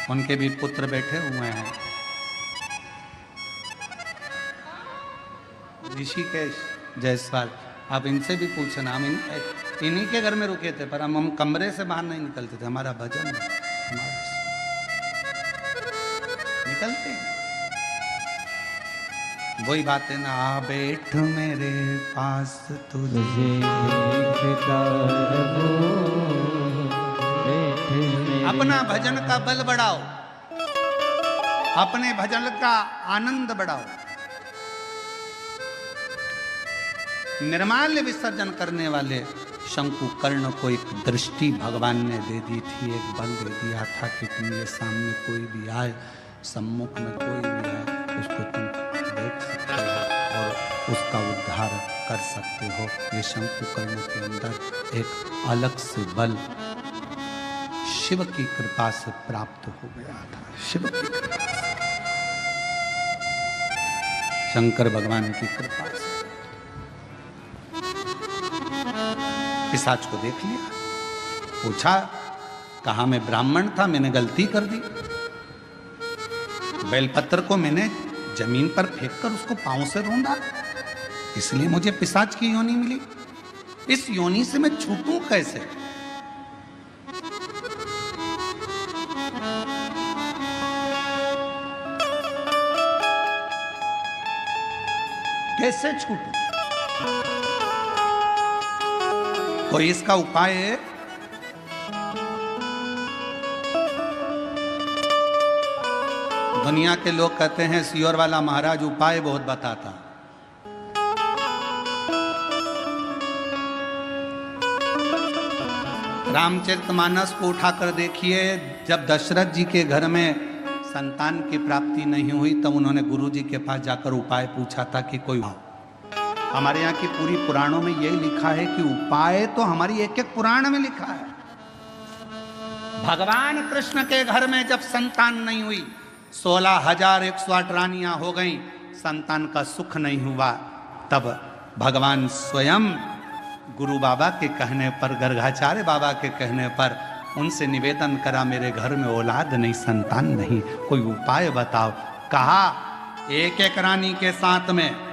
उनके भी पुत्र बैठे हुए हैं, ऋषिकेश जायसवाल, आप इनसे भी पूछना, हम इन्हीं के घर में रुके थे, पर हम कमरे से बाहर नहीं निकलते थे। हमारा भजन निकलते वही बात है ना, आ बैठ मेरे पास तुझे
देखता रहूं, बैठ मेरे
अपना भजन का बल बढ़ाओ, अपने भजन का आनंद बढ़ाओ। निर्माल्य विसर्जन करने वाले शंकुकर्ण को एक दृष्टि भगवान ने दे दी थी, एक बल दे दिया था कि तुम ये सामने कोई भी आए, सम्मुख में कोई भी आए, उसको तुम देख सकते हो और उसका उद्धार कर सकते हो। ये शंकुकर्ण के अंदर एक अलग से बल शिव की कृपा से प्राप्त हो गया था। शिव की कृपा से, शंकर भगवान की कृपा से। पिशाच को देख लिया, पूछा, कहा मैं ब्राह्मण था, मैंने गलती कर दी, बेलपत्र को मैंने जमीन पर फेंककर उसको पांव से रोंदा, इसलिए मुझे पिशाच की योनि मिली। इस योनि से मैं छूटूं कैसे? कैसे छूटूं? कोई इसका उपाय है? दुनिया के लोग कहते हैं सियोर वाला महाराज उपाय बहुत बताता। रामचरितमानस को उठाकर देखिए, जब दशरथ जी के घर में संतान की प्राप्ति नहीं हुई तब उन्होंने गुरु जी के पास जाकर उपाय पूछा था कि कोई। हमारे यहाँ की पूरी पुराणों में यही लिखा है कि उपाय तो हमारी एक एक पुराण में लिखा है। भगवान कृष्ण के घर में जब संतान नहीं हुई, 16,108 रानियां हो गईं, संतान का सुख नहीं हुआ, तब भगवान स्वयं गुरु बाबा के कहने पर, गर्गाचार्य बाबा के कहने पर उनसे निवेदन करा, मेरे घर में औलाद नहीं, संतान नहीं, कोई उपाय बताओ। कहा एक एक रानी के साथ में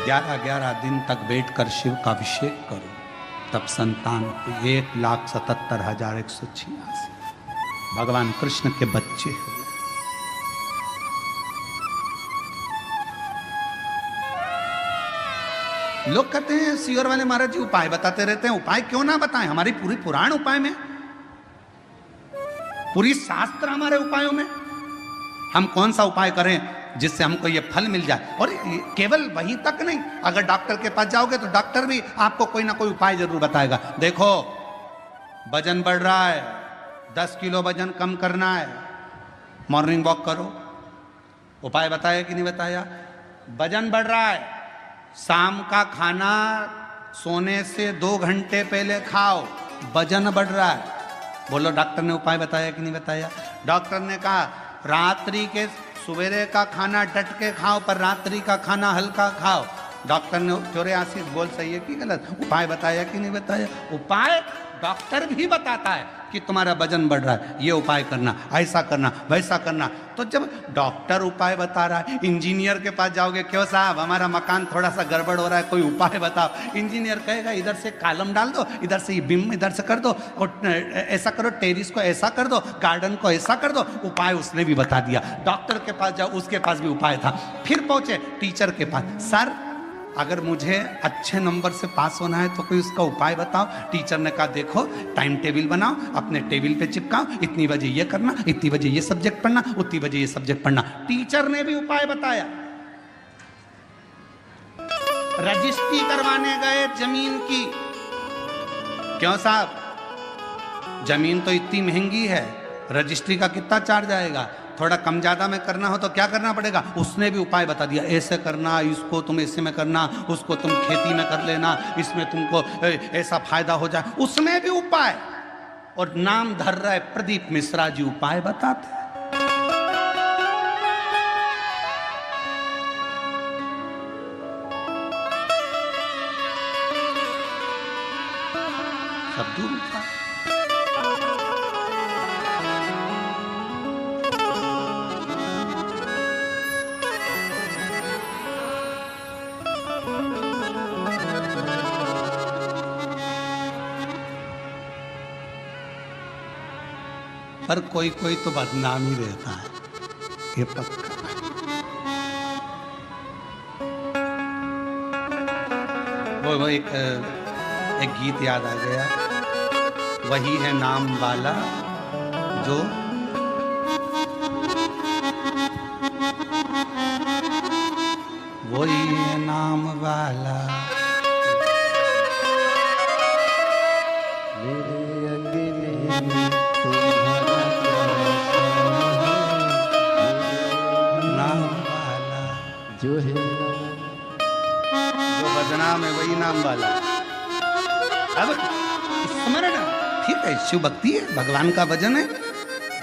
11-11 दिन तक बैठकर शिव का अभिषेक करो, तब संतान 1,77,186 भगवान कृष्ण के बच्चे हुए। लोग कहते हैं सियोर वाले महाराज जी उपाय बताते रहते हैं। उपाय क्यों ना बताएं? हमारी पूरी पुराण उपाय में, पूरी शास्त्र हमारे उपायों में। हम कौन सा उपाय करें जिससे हमको ये फल मिल जाए? और केवल वहीं तक नहीं, अगर डॉक्टर के पास जाओगे तो डॉक्टर भी आपको कोई ना कोई उपाय जरूर बताएगा। देखो वजन बढ़ रहा है, 10 किलो वजन कम करना है, मॉर्निंग वॉक करो। उपाय बताया कि नहीं बताया? वजन बढ़ रहा है, शाम का खाना सोने से 2 घंटे पहले खाओ, वजन बढ़ रहा है। बोलो डॉक्टर ने उपाय बताया कि नहीं बताया? डॉक्टर ने कहा रात्रि के सवेरे का खाना डट के खाओ, पर रात्रि का खाना हल्का खाओ। डॉक्टर ने 84 बोल सही है कि गलत? उपाय बताया कि नहीं बताया? उपाय डॉक्टर भी बताता है कि तुम्हारा वजन बढ़ रहा है, ये उपाय करना, ऐसा करना, वैसा करना। तो जब डॉक्टर उपाय बता रहा है, इंजीनियर के पास जाओगे, क्यों साहब हमारा मकान थोड़ा सा गड़बड़ हो रहा है, कोई उपाय बताओ। इंजीनियर कहेगा इधर से कॉलम डाल दो, इधर से ये बीम इधर से कर दो, और ऐसा करो, टेरिस को ऐसा कर दो, गार्डन को ऐसा कर दो। उपाय उसने भी बता दिया। डॉक्टर के पास जाओ, उसके पास भी उपाय था। फिर पहुंचे टीचर के पास, सर अगर मुझे अच्छे नंबर से पास होना है तो कोई उसका उपाय बताओ। टीचर ने कहा देखो टाइम टेबल बनाओ, अपने टेबल पे चिपकाओ, इतनी बजे ये करना, इतनी बजे ये सब्जेक्ट पढ़ना, उतनी बजे ये सब्जेक्ट पढ़ना। टीचर ने भी उपाय बताया। रजिस्ट्री करवाने गए जमीन की, क्यों साहब जमीन तो इतनी महंगी है, रजिस्ट्री का कितना चार्ज आएगा? थोड़ा कम ज्यादा में करना हो तो क्या करना पड़ेगा? उसने भी उपाय बता दिया, ऐसे करना, इसको तुम ऐसे में करना, उसको तुम खेती में कर लेना, इसमें तुमको ऐसा फायदा हो जाए। उसमें भी उपाय, और नाम धर रहा है प्रदीप मिश्रा जी उपाय बताते हैं। सब दूर उपाय। पर कोई कोई तो बदनाम ही रहता है, ये पक्का। वो एक गीत याद आ गया, वही है नाम वाला जो वही है नाम वाला
मेरे अंगने में तुम्हारा
नाम वाला
जो है,
जो बदनाम है वही नाम वाला। अब स्मरण, ठीक है, शिव भक्ति है, भगवान का भजन है।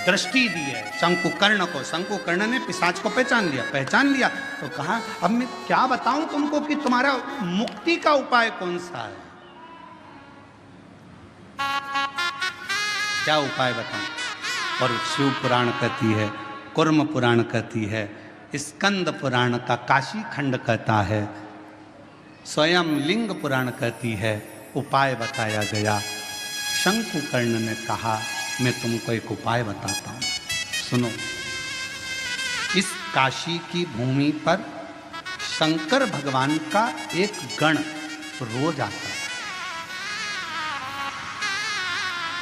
दृष्टि दी है शंकुकर्ण को, शंकुकर्ण ने पिशाच को पहचान लिया तो कहा अब मैं क्या बताऊं तुमको कि तुम्हारा मुक्ति का उपाय कौन सा है, क्या उपाय बताऊं। और शिव पुराण कहती है, कुर्म पुराण कहती है, स्कंद पुराण का काशी खंड कहता है, स्वयं लिंग पुराण कहती है, उपाय बताया गया। शंकुकर्ण ने कहा मैं तुमको एक उपाय बताता हूं, सुनो। इस काशी की भूमि पर शंकर भगवान का एक गण रोज आता है।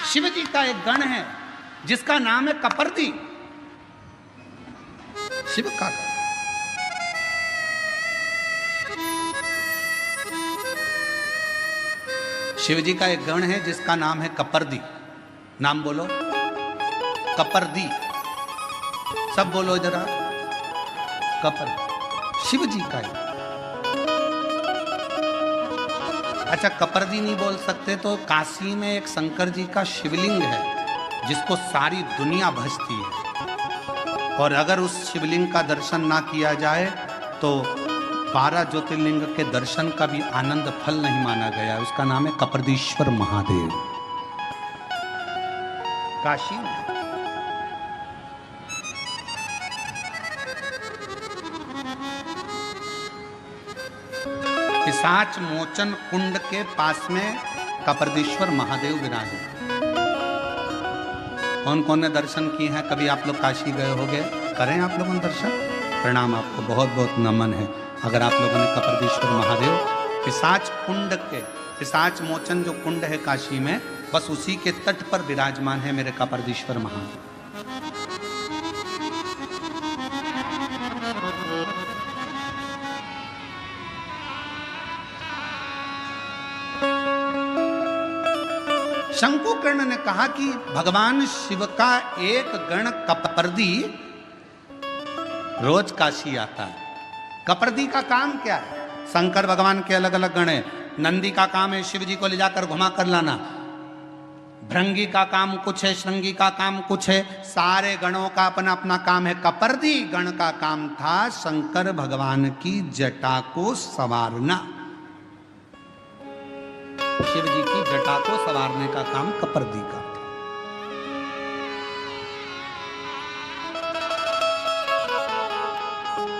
शिव जी का एक गण है जिसका नाम है कपर्दी, शिव का गण। शिव जी का एक गण है जिसका नाम है कपर्दी। नाम बोलो, कपर्दी, सब बोलो जरा, कपर्दी, शिव जी का है। अच्छा, कपर्दी नहीं बोल सकते तो काशी में एक शंकर जी का शिवलिंग है जिसको सारी दुनिया भजती है, और अगर उस शिवलिंग का दर्शन ना किया जाए तो 12 ज्योतिर्लिंग के दर्शन का भी आनंद फल नहीं माना गया। उसका नाम है कपर्दीश्वर महादेव, काशी में। पिशाच मोचन कुंड के पास में कपर्दीश्वर महादेव विराजे। कौन कौन ने दर्शन किए हैं, कभी आप लोग काशी गए होंगे, करें आप लोगों ने दर्शन, प्रणाम, आपको बहुत बहुत नमन है। अगर आप लोगों ने कपर्दीश्वर महादेव पिशाच कुंड के, पिशाच मोचन जो कुंड है काशी में, बस उसी के तट पर विराजमान है मेरे कपर्दीश्वर महादेव। शंकुकर्ण ने कहा कि भगवान शिव का एक गण कपर्दी रोज काशी आता है। कपर्दी का काम क्या है? शंकर भगवान के अलग अलग गण है। नंदी का काम है शिव जी को ले जाकर घुमा कर लाना, भृंगी का काम कुछ है, श्रृंगी का काम कुछ है, सारे गणों का अपना अपना काम है। कपर्दी गण का काम था शंकर भगवान की जटा को संवारना, शिव जी की जटा को संवारने का काम कपर्दी का।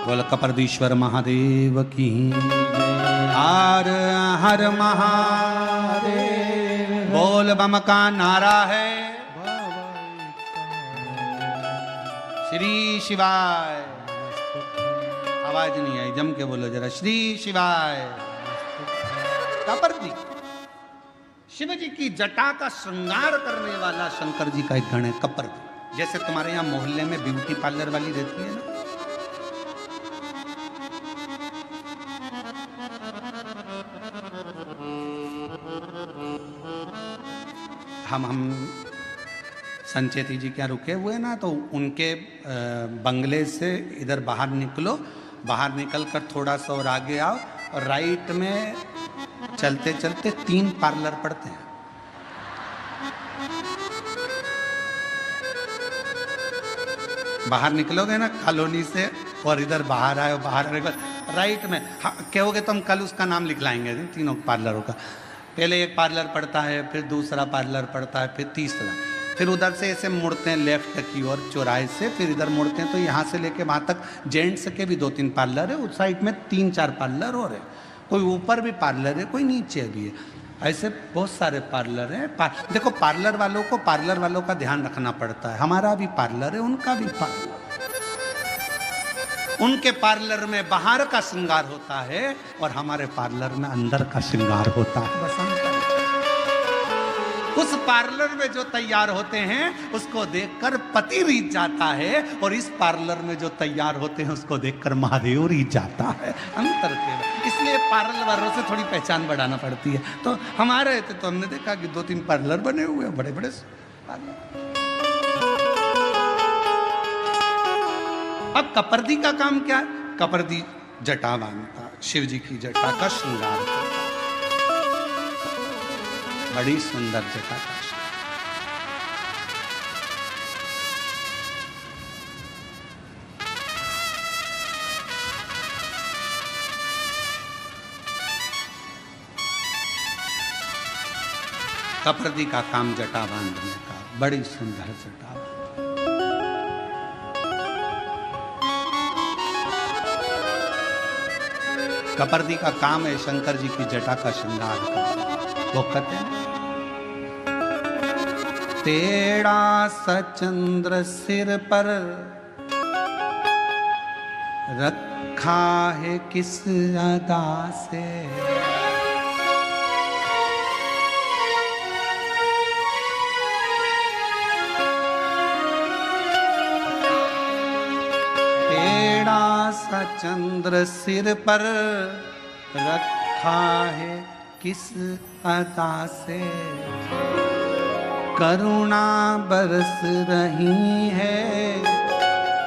बोल कपर्दीश्वर महादेव की हर हर महादेव। बोल बम का नारा है श्री शिवाय। आवाज नहीं आई, जम के बोलो जरा, श्री शिवाय। कपर्दी शिव जी की जटा का श्रृंगार करने वाला शंकर जी का एक गण है कपर्दी। जैसे तुम्हारे यहाँ मोहल्ले में ब्यूटी पार्लर वाली रहती है ना, हम संचेती जी क्या रुके हुए ना, तो उनके बंगले से इधर बाहर निकलो, बाहर निकल कर थोड़ा सा और आगे आओ, और राइट में चलते चलते 3 पार्लर पड़ते हैं। बाहर निकलोगे ना कॉलोनी से और इधर बाहर आए, बाहर आने के बाद राइट में कहोगे तो हम कल उसका नाम लिखलाएंगे तीनों पार्लरों का। पहले एक पार्लर पड़ता है, फिर दूसरा पार्लर पड़ता है, फिर तीसरा, फिर उधर से ऐसे मुड़ते हैं लेफ्ट की ओर चौराहे से, फिर इधर मुड़ते हैं, तो यहाँ से लेके वहाँ तक जेंट्स के भी 2-3 पार्लर है, उस साइड में 3-4 पार्लर और है, कोई ऊपर भी पार्लर है, कोई नीचे भी है। ऐसे बहुत सारे पार्लर हैं। देखो पार्लर वालों का ध्यान रखना पड़ता है। हमारा भी पार्लर है, उनका भी पार्लर। उनके पार्लर में बाहर का श्रृंगार होता है और हमारे पार्लर में अंदर का श्रृंगार होता है। बस अंतर। उस पार्लर में जो तैयार होते हैं उसको देखकर पति रीझ जाता है, और इस पार्लर में जो तैयार होते हैं उसको देखकर महादेव रीझ जाता है। अंतर केवल इसलिए पार्लर वालों से थोड़ी पहचान बढ़ाना पड़ती है। तो हमारे थे तो हमने देखा कि 2-3 पार्लर बने हुए हैं, बड़े बड़े पार्लर। अब कपर्दी का काम क्या है? कपर्दी जटा बांधता, शिव जी की जटा का श्रृंगार करता, बड़ी सुंदर जटा का श्रृंगार। कपर्दी का काम जटा बांधने का, बड़ी सुंदर जटा। कपर्दी का काम है शंकर जी की जटा का श्रृंगार करना। वो कहते हैं तेरा सचंद्र सिर पर रखा है किस अदा से, चंद्र सिर पर रखा है किस अदा से, करुणा बरस रही है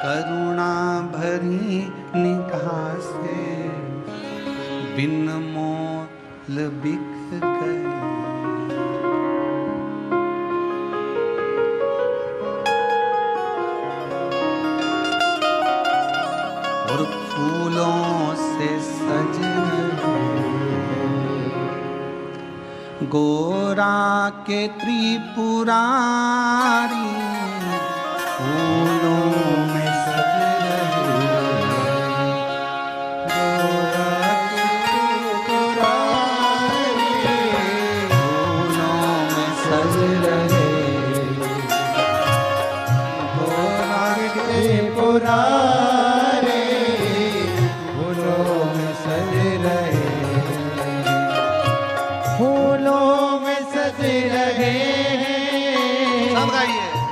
करुणा भरी निगाह से, बिन मोल बिक गई। और फूलों से सज गोरा के त्रिपुरारी, फूलों में सज गोरा के त्रिपुरारी, फूलों में सज गोरा के त्रिपुरारी,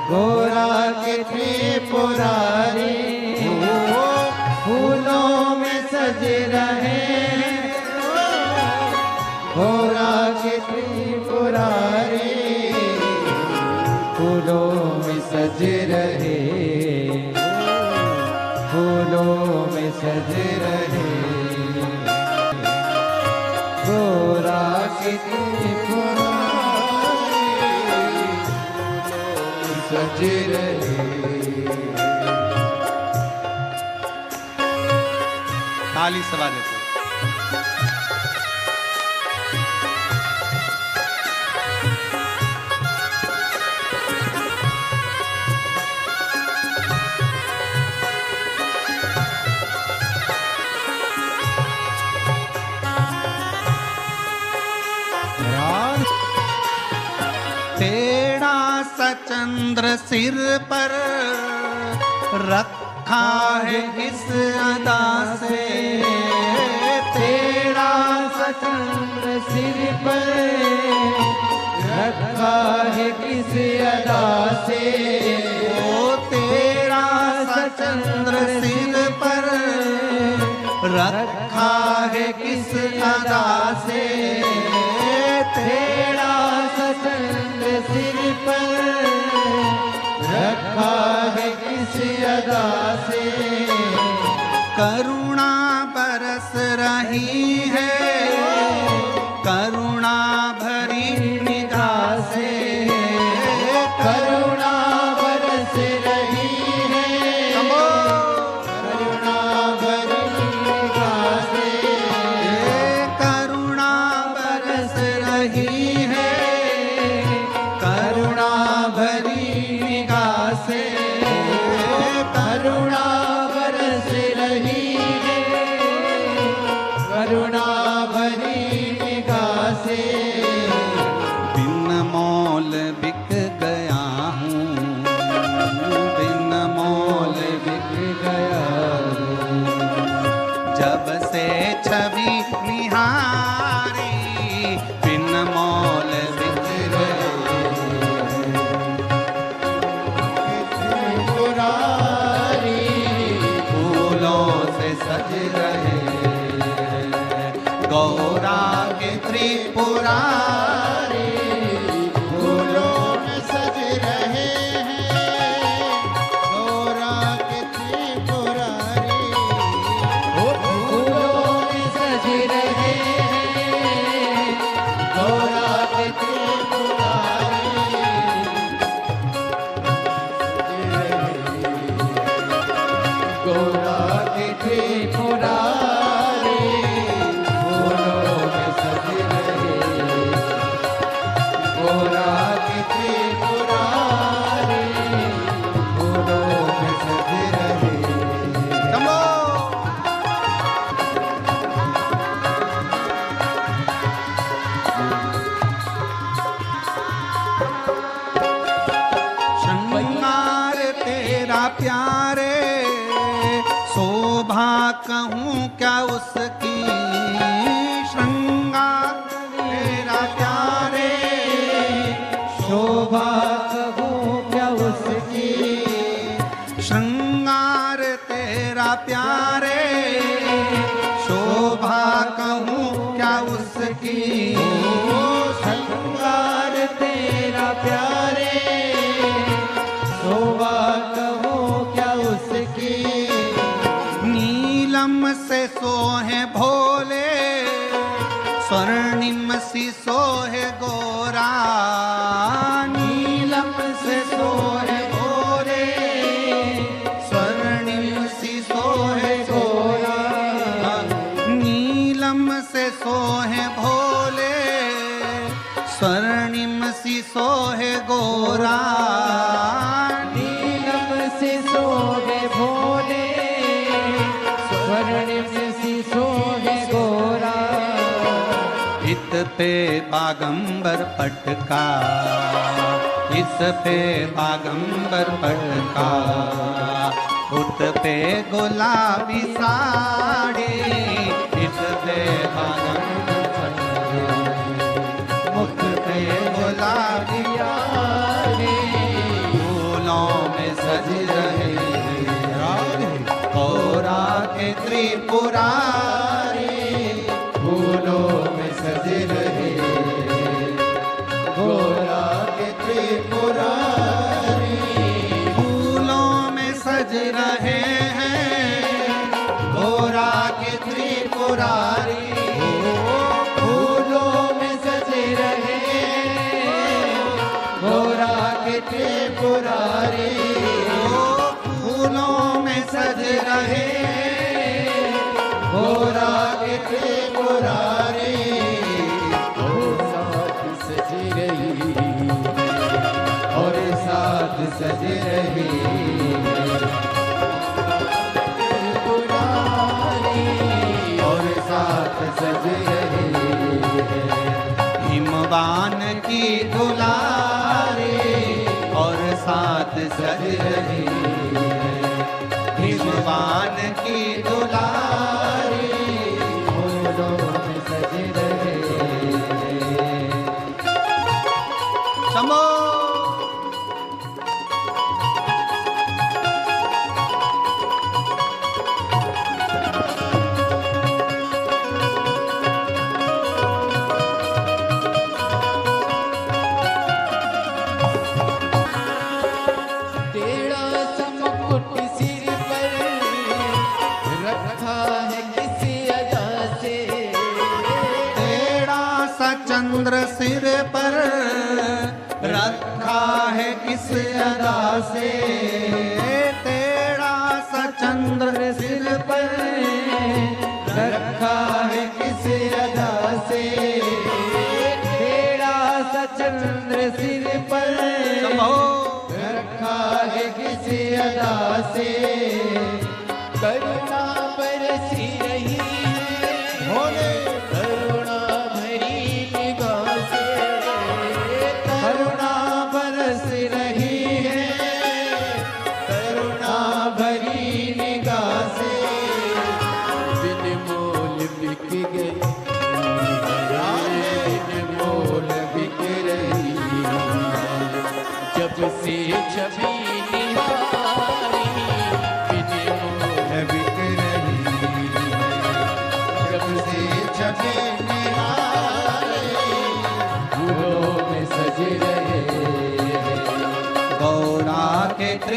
गोरा के त्रिपुरारी, फूलों में सज रहे हैं, गोरा के त्रिपुरारी, फूलों में सज रहे, फूलों में सज रहे, गोरा के त्रिपुरारी सज रहे।
ताली सवा देते। तेरा सचंद्र सिर पर रखा है किस अदा से,
तेरा सचंद्र सिर पर रखा है किस अदा से,
ओ तेरा सचंद्र सिर पर रखा है किस अदा से,
तेरा सचंद्र सिर पर रखा है किस अदा से,
करुणा बरस रही है करुणा भरी निगाह से,
करुणा बरस रही है करुणा भरी निगाह से,
करुणा बरस रही है
करुणा भरी निगाह से, करुणा बरस रही है करुणा
त्रिपुरारी,
फूलों में सज रहे हैं गौरा के त्रिपुरारी। फूलों में सज रहे हैं गौरा के त्रिपुरारी। गौरा के त्रिपुरारी, फूलों में सज रहे गौरा के त्रिपुरारी, फूलों में सज रहे।
शंभो। श्रृंगार तेरा प्यारे, शोभा कहूँ क्या उसकी, श्रृंगार तेरा प्यारे,
शोभा कहूँ क्या उसकी,
श्रृंगार तेरा प्यारे, शोभा कहूँ क्या उसकी,
श्रृंगार तेरा प्यारे, शोभा कहूँ क्या उसकी।
नीलम से सोहे भोले, स्वर्णिम सी सोहे गोरा,
नीलम से सोहे भोले,
स्वर्णिम सी सोहे
गोरा।
नीलम से सोहे भोले, स्वर्णिम सी सोहे गोरा,
नीलम से सोहे भोले, स्वर्णिम से सोहे गोरा।
इत पे बागंबर पटका, इस पे बागंबर पटका, उत पे गुलाबी साड़ी, इस पे बागंबर पटका, मुख पे गुलाबी साड़ी, फूलों में सज रहे गौरा के त्रिपुरारी,
फूलों में सज रहे गौरा के त्रिपुरारी।
फूलों में सज रहे हैं गौरा के त्रिपुरारी,
फूलों में सज रहे गौरा के त्रिपुरारी।
फूलों में सज रहे
गौरा के त्रिपुरारी। और साथ सज रही और साथ सज रही त्रिपुरारी, और साथ सज रही
हिमवान की दुलारी, और साथ सज रही हिमवान की दुलारी,
फूलों में सज रहे।
शंभो।
तेरा चमकुट सिर पर रखा है किसी अदा से,
तेरा सा चंद्र सिर पर रखा है किस अदा से, तेरा सा चंद्र सिर पर
रखा है किसी अदा से। तेरा सा चंद्र सिर पर
शंभो।
रखा है किसी अदा से। करुणा बरसी रही भोले, करुणा भरी निगाह से, करुणा बरस रही है करुणा भरी निगाह से। बिन मोल बिक गई, बिन मोल बिक रही, जब से छवि निहारी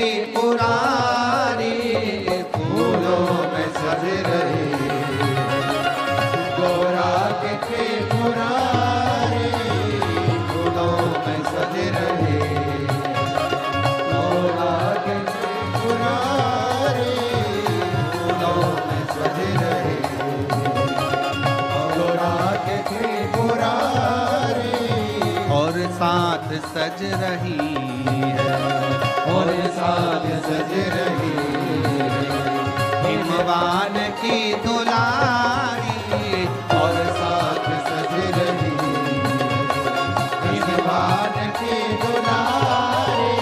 त्रिपुरारी,
फूलों में सज रही गौरा के त्रिपुरारी, फूलों में सज रही गौरा के त्रिपुरारी, फूलों में सज रही गौरा के त्रिपुरारी,
और साथ सज रही है,
और साथ सज रही
हिमवान की दुलारी,
और साथ सज रही हिमवान की दुलारी,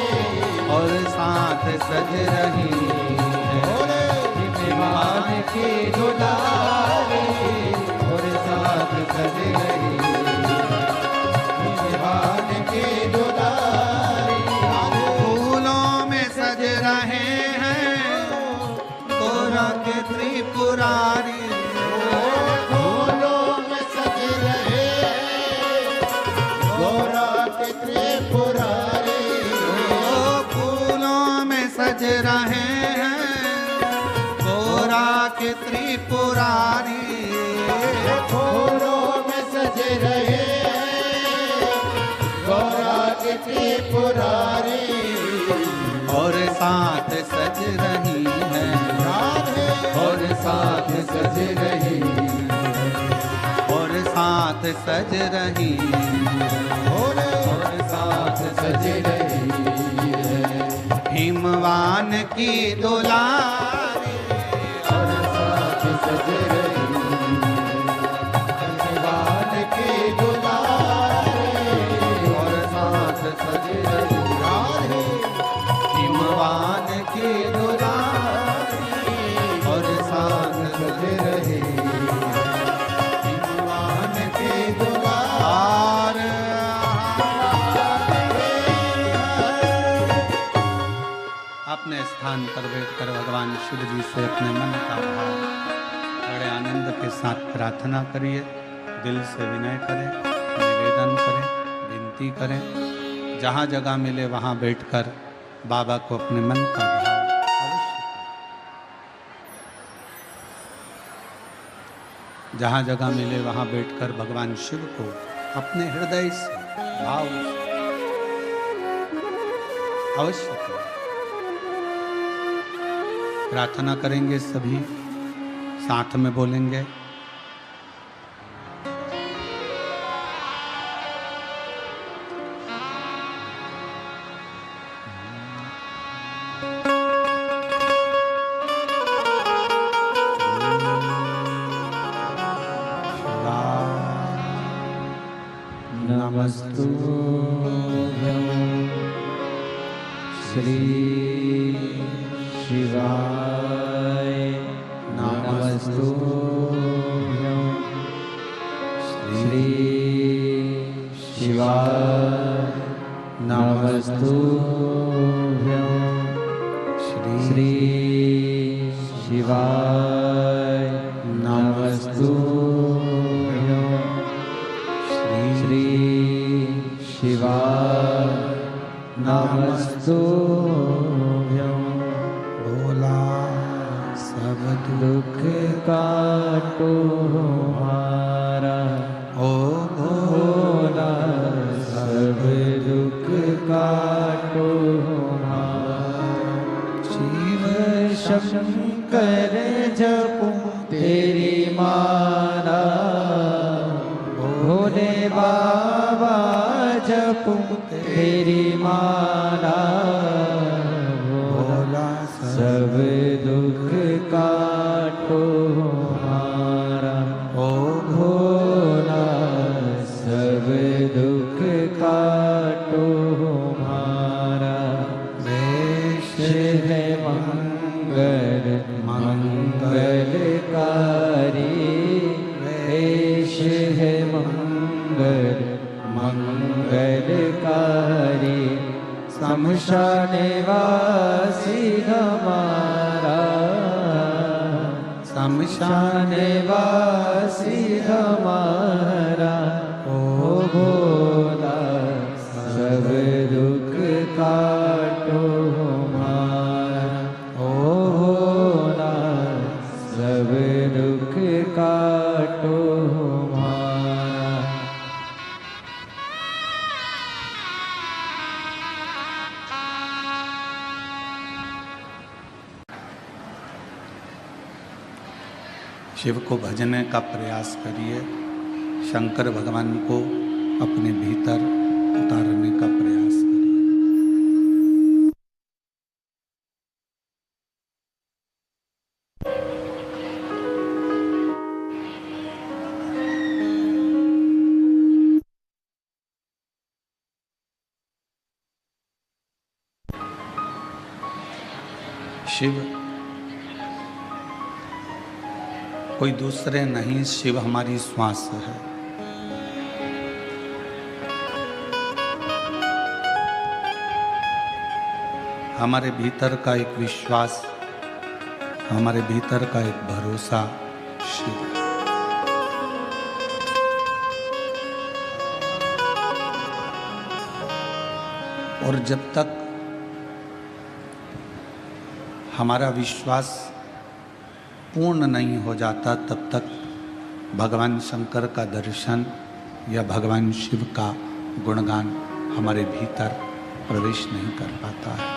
और साथ सज रही है,
हिमवान की दुलारी, और साथ सज रही हिमवान की दुलारी,
फूलों में सज रहे हैं गौरा के त्रिपुरारी,
फूलों में सज रहे गौरा के त्रिपुरारी,
फूलों में सज रहे हैं गौरा के त्रिपुरारी,
फूलों में सज रहे गौरा के त्रिपुरारी,
और साथ सज रही है,
और साथ सज रही
और साथ सज रही
और साथ सज रही
हिमवान की दुलारी,
और साथ सज रही हिमवान की दुलारी, और साथ सज रही
हिमवान की दुलारी,
और साथ सज रही हिमवान की दुलारी,
अपने स्थान पर बैठकर भगवान शिव जी से अपने मन का भाव बड़े आनंद के साथ प्रार्थना करिए, दिल से विनय करें, निवेदन करें, विनती करें। जहाँ जगह मिले वहाँ बैठकर बाबा को अपने मन का भाव अवश्य करें। जहाँ जगह मिले वहाँ बैठकर भगवान शिव को अपने हृदय से भाव से अवश्य करें। प्रार्थना करेंगे, सभी साथ में बोलेंगे।
नमस्तुभ्यं श्री शिवाय, नमस्तुभ्यं श्री शिवाय, नमस्तुभ्यं श्री शिवाय, नमस्तुभ्यं श्री शिवाय, नमस्तुभ्यं।
बोला सब
दुख काटो हमारा,
ओ
भोला सब दुख काटो हमारा, शिव शंकर जपो तेरी माला, भोले बाबा जपो तेरी माला,
बोला
सब दुख काटो हमारा,
ओ
भोला सब दुख काटो हमारा, वेश है मंगल मंगलकारी, वेश है मंगल मंगलकारी, शमशान वासी हमारा, शमशान वासी हमारा, ओ भोला सब दुख काटो हमारा।
शिव को भजने का प्रयास करिए, शंकर भगवान को अपने भीतर उतारने का प्रयास करिए। शिव कोई दूसरे नहीं, शिव हमारी श्वास है। हमारे भीतर का एक विश्वास, हमारे भीतर का एक भरोसा शिव। और जब तक हमारा विश्वास पूर्ण नहीं हो जाता, तब तक भगवान शंकर का दर्शन या भगवान शिव का गुणगान हमारे भीतर प्रवेश नहीं कर पाता है।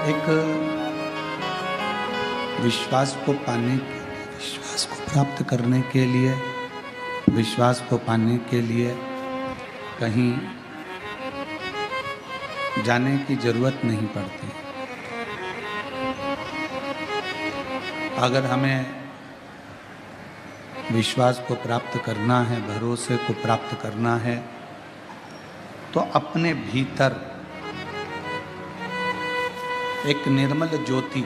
एक विश्वास को पाने के लिए, विश्वास को प्राप्त करने के लिए, विश्वास को पाने के लिए कहीं जाने की जरूरत नहीं पड़ती। अगर हमें विश्वास को प्राप्त करना है, भरोसे को प्राप्त करना है, तो अपने भीतर एक निर्मल ज्योति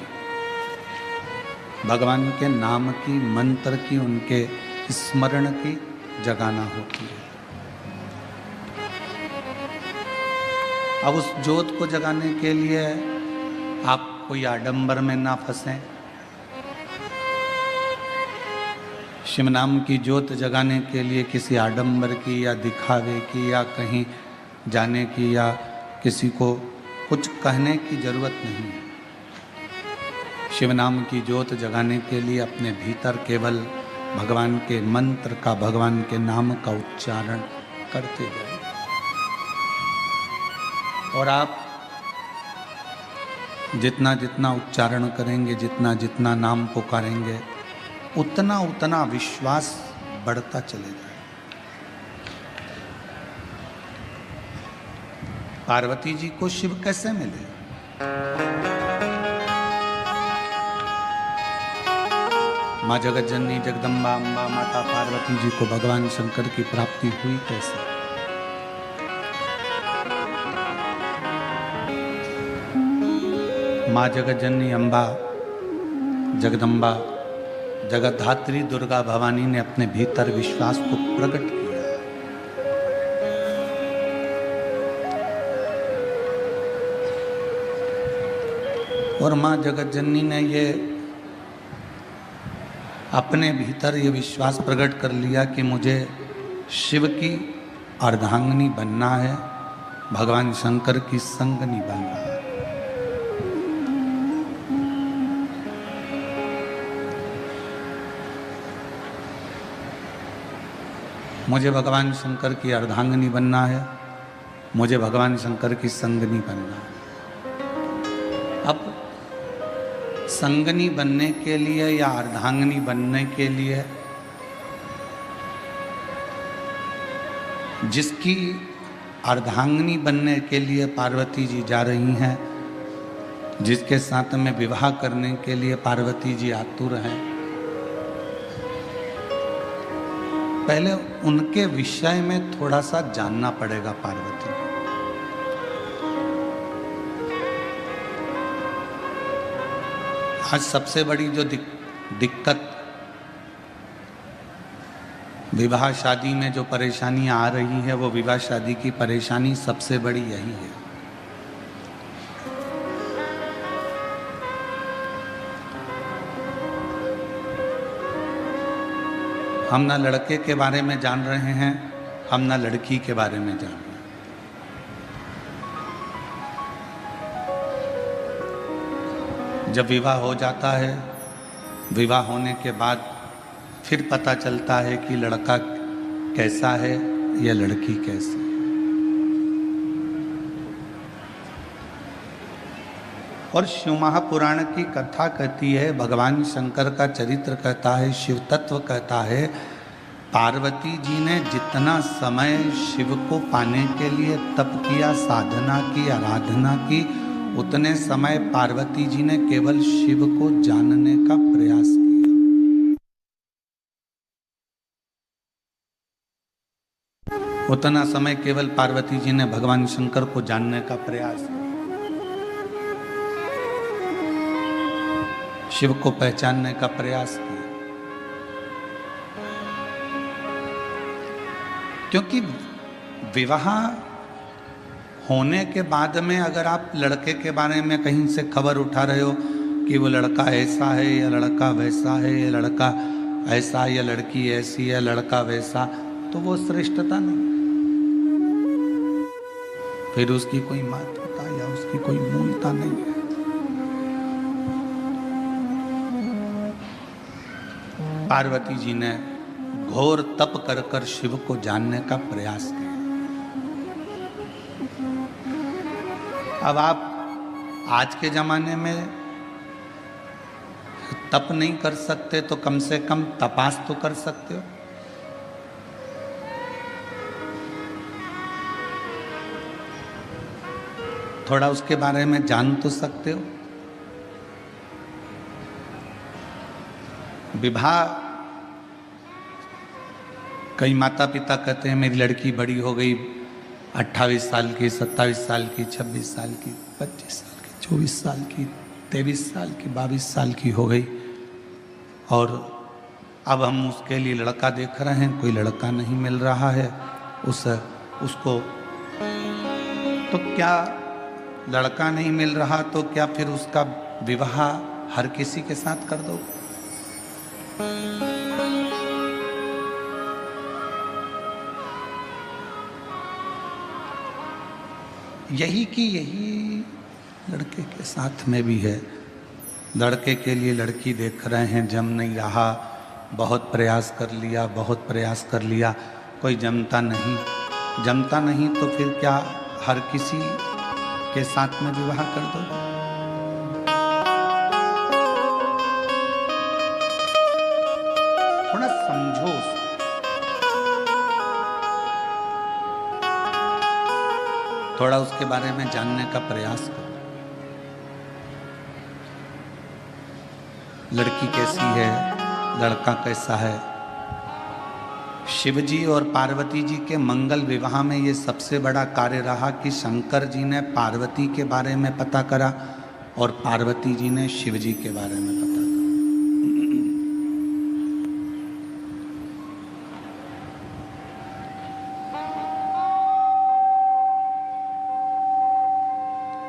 भगवान के नाम की, मंत्र की, उनके स्मरण की जगाना होती है। अब उस ज्योत को जगाने के लिए आप कोई आडंबर में ना फंसें। शिव नाम की ज्योत जगाने के लिए किसी आडंबर की या दिखावे की या कहीं जाने की या किसी को कुछ कहने की जरूरत नहीं है। शिव नाम की ज्योत जगाने के लिए अपने भीतर केवल भगवान के मंत्र का, भगवान के नाम का उच्चारण करते जाइए। और आप जितना जितना उच्चारण करेंगे, जितना जितना नाम पुकारेंगे, उतना उतना विश्वास बढ़ता चलेगा। पार्वती जी को शिव कैसे मिले? माँ जगत जननी जगदम्बा अम्बा माता पार्वती जी को भगवान शंकर की प्राप्ति हुई कैसे? माँ जगत जननी अम्बा जगदम्बा जगतधात्री दुर्गा भवानी ने अपने भीतर विश्वास को प्रकट किया। और माँ जगत जननी ने ये अपने भीतर ये विश्वास प्रकट कर लिया कि मुझे शिव की अर्धांगिनी बनना है, भगवान शंकर की संगनी बनना है। मुझे भगवान शंकर की अर्धांगिनी बनना है, मुझे भगवान शंकर की संगनी बनना है। अब संगनी बनने के लिए या अर्धांगिनी बनने के लिए जिसकी अर्धांगिनी बनने के लिए पार्वती जी जा रही हैं, जिसके साथ में विवाह करने के लिए पार्वती जी आतुर हैं, पहले उनके विषय में थोड़ा सा जानना पड़ेगा पार्वती को। आज सबसे बड़ी जो दिक्कत विवाह शादी में जो परेशानियां आ रही है, वो विवाह शादी की परेशानी सबसे बड़ी यही है। हम ना लड़के के बारे में जान रहे हैं, हम ना लड़की के बारे में जान रहे हैं। जब विवाह हो जाता है, विवाह होने के बाद फिर पता चलता है कि लड़का कैसा है या लड़की कैसी है। और शिव महापुराण की कथा कहती है, भगवान शंकर का चरित्र कहता है, शिव तत्व कहता है, पार्वती जी ने जितना समय शिव को पाने के लिए तप किया, साधना की, आराधना की, उतने समय पार्वती जी ने केवल शिव को जानने का प्रयास किया। उतना समय केवल पार्वती जी ने भगवान शंकर को जानने का प्रयास किया, शिव को पहचानने का प्रयास किया। क्योंकि विवाह होने के बाद में अगर आप लड़के के बारे में कहीं से खबर उठा रहे हो कि वो लड़का ऐसा है या लड़का वैसा है या लड़का ऐसा या लड़की ऐसी है, लड़का वैसा, तो वो श्रेष्ठता नहीं, फिर उसकी कोई महत्वता या उसकी कोई मूलता नहीं है। पार्वती जी ने घोर तप कर कर शिव को जानने का प्रयास किया। अब आप आज के जमाने में तप नहीं कर सकते तो कम से कम तपास तो कर सकते हो। थोड़ा उसके बारे में जान तो सकते हो। विवाह, कई माता पिता कहते हैं मेरी लड़की बड़ी हो गई, 28 साल की, 27 साल की, 26 साल की, 25 साल की, 24 साल की, 23 साल की, 22 साल की हो गई, और अब हम उसके लिए लड़का देख रहे हैं, कोई लड़का नहीं मिल रहा है उसको। तो क्या लड़का नहीं मिल रहा तो क्या फिर उसका विवाह हर किसी के साथ कर दो? यही लड़के के साथ में भी है। लड़के के लिए लड़की देख रहे हैं, जम नहीं रहा, बहुत प्रयास कर लिया, कोई जमता नहीं, तो फिर क्या हर किसी के साथ में विवाह कर दो? थोड़ा समझो, थोड़ा उसके बारे में जानने का प्रयास करो। लड़की कैसी है, लड़का कैसा है। शिवजी और पार्वती जी के मंगल विवाह में ये सबसे बड़ा कार्य रहा कि शंकर जी ने पार्वती के बारे में पता करा और पार्वती जी ने शिवजी के बारे में पता करा।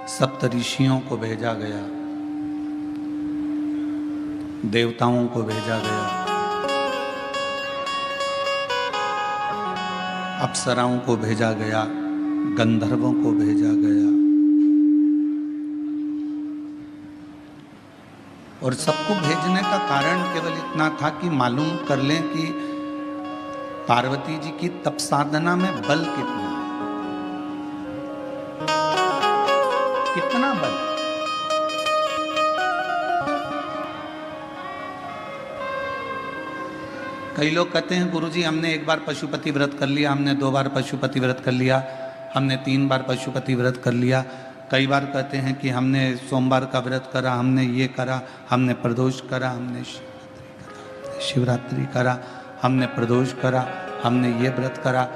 सप्त ऋषियों को भेजा गया, देवताओं को भेजा गया, अप्सराओं को भेजा गया, गंधर्वों को भेजा गया, और सबको भेजने का कारण केवल इतना था कि मालूम कर लें कि पार्वती जी की तप साधना में बल कितना बल। कई लोग कहते हैं गुरुजी हमने एक बार पशुपति व्रत कर लिया, हमने 2 बार पशुपति व्रत कर लिया, हमने 3 बार पशुपति व्रत कर लिया। कई बार कहते हैं कि हमने सोमवार का व्रत करा, हमने ये करा, हमने प्रदोष करा, हमने शिवरात्रि करा, हमने प्रदोष करा, हमने ये व्रत करा।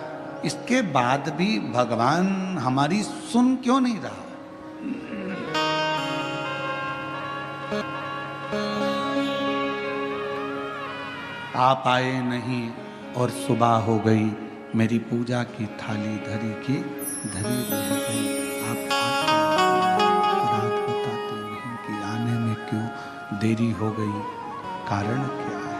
इसके बाद भी भगवान हमारी सुन क्यों नहीं रहा? आप आए नहीं और सुबह हो गई, मेरी पूजा की थाली धरी रह गई। आप रात बताते नहीं कि आने में क्यों देरी हो गई, कारण क्या है?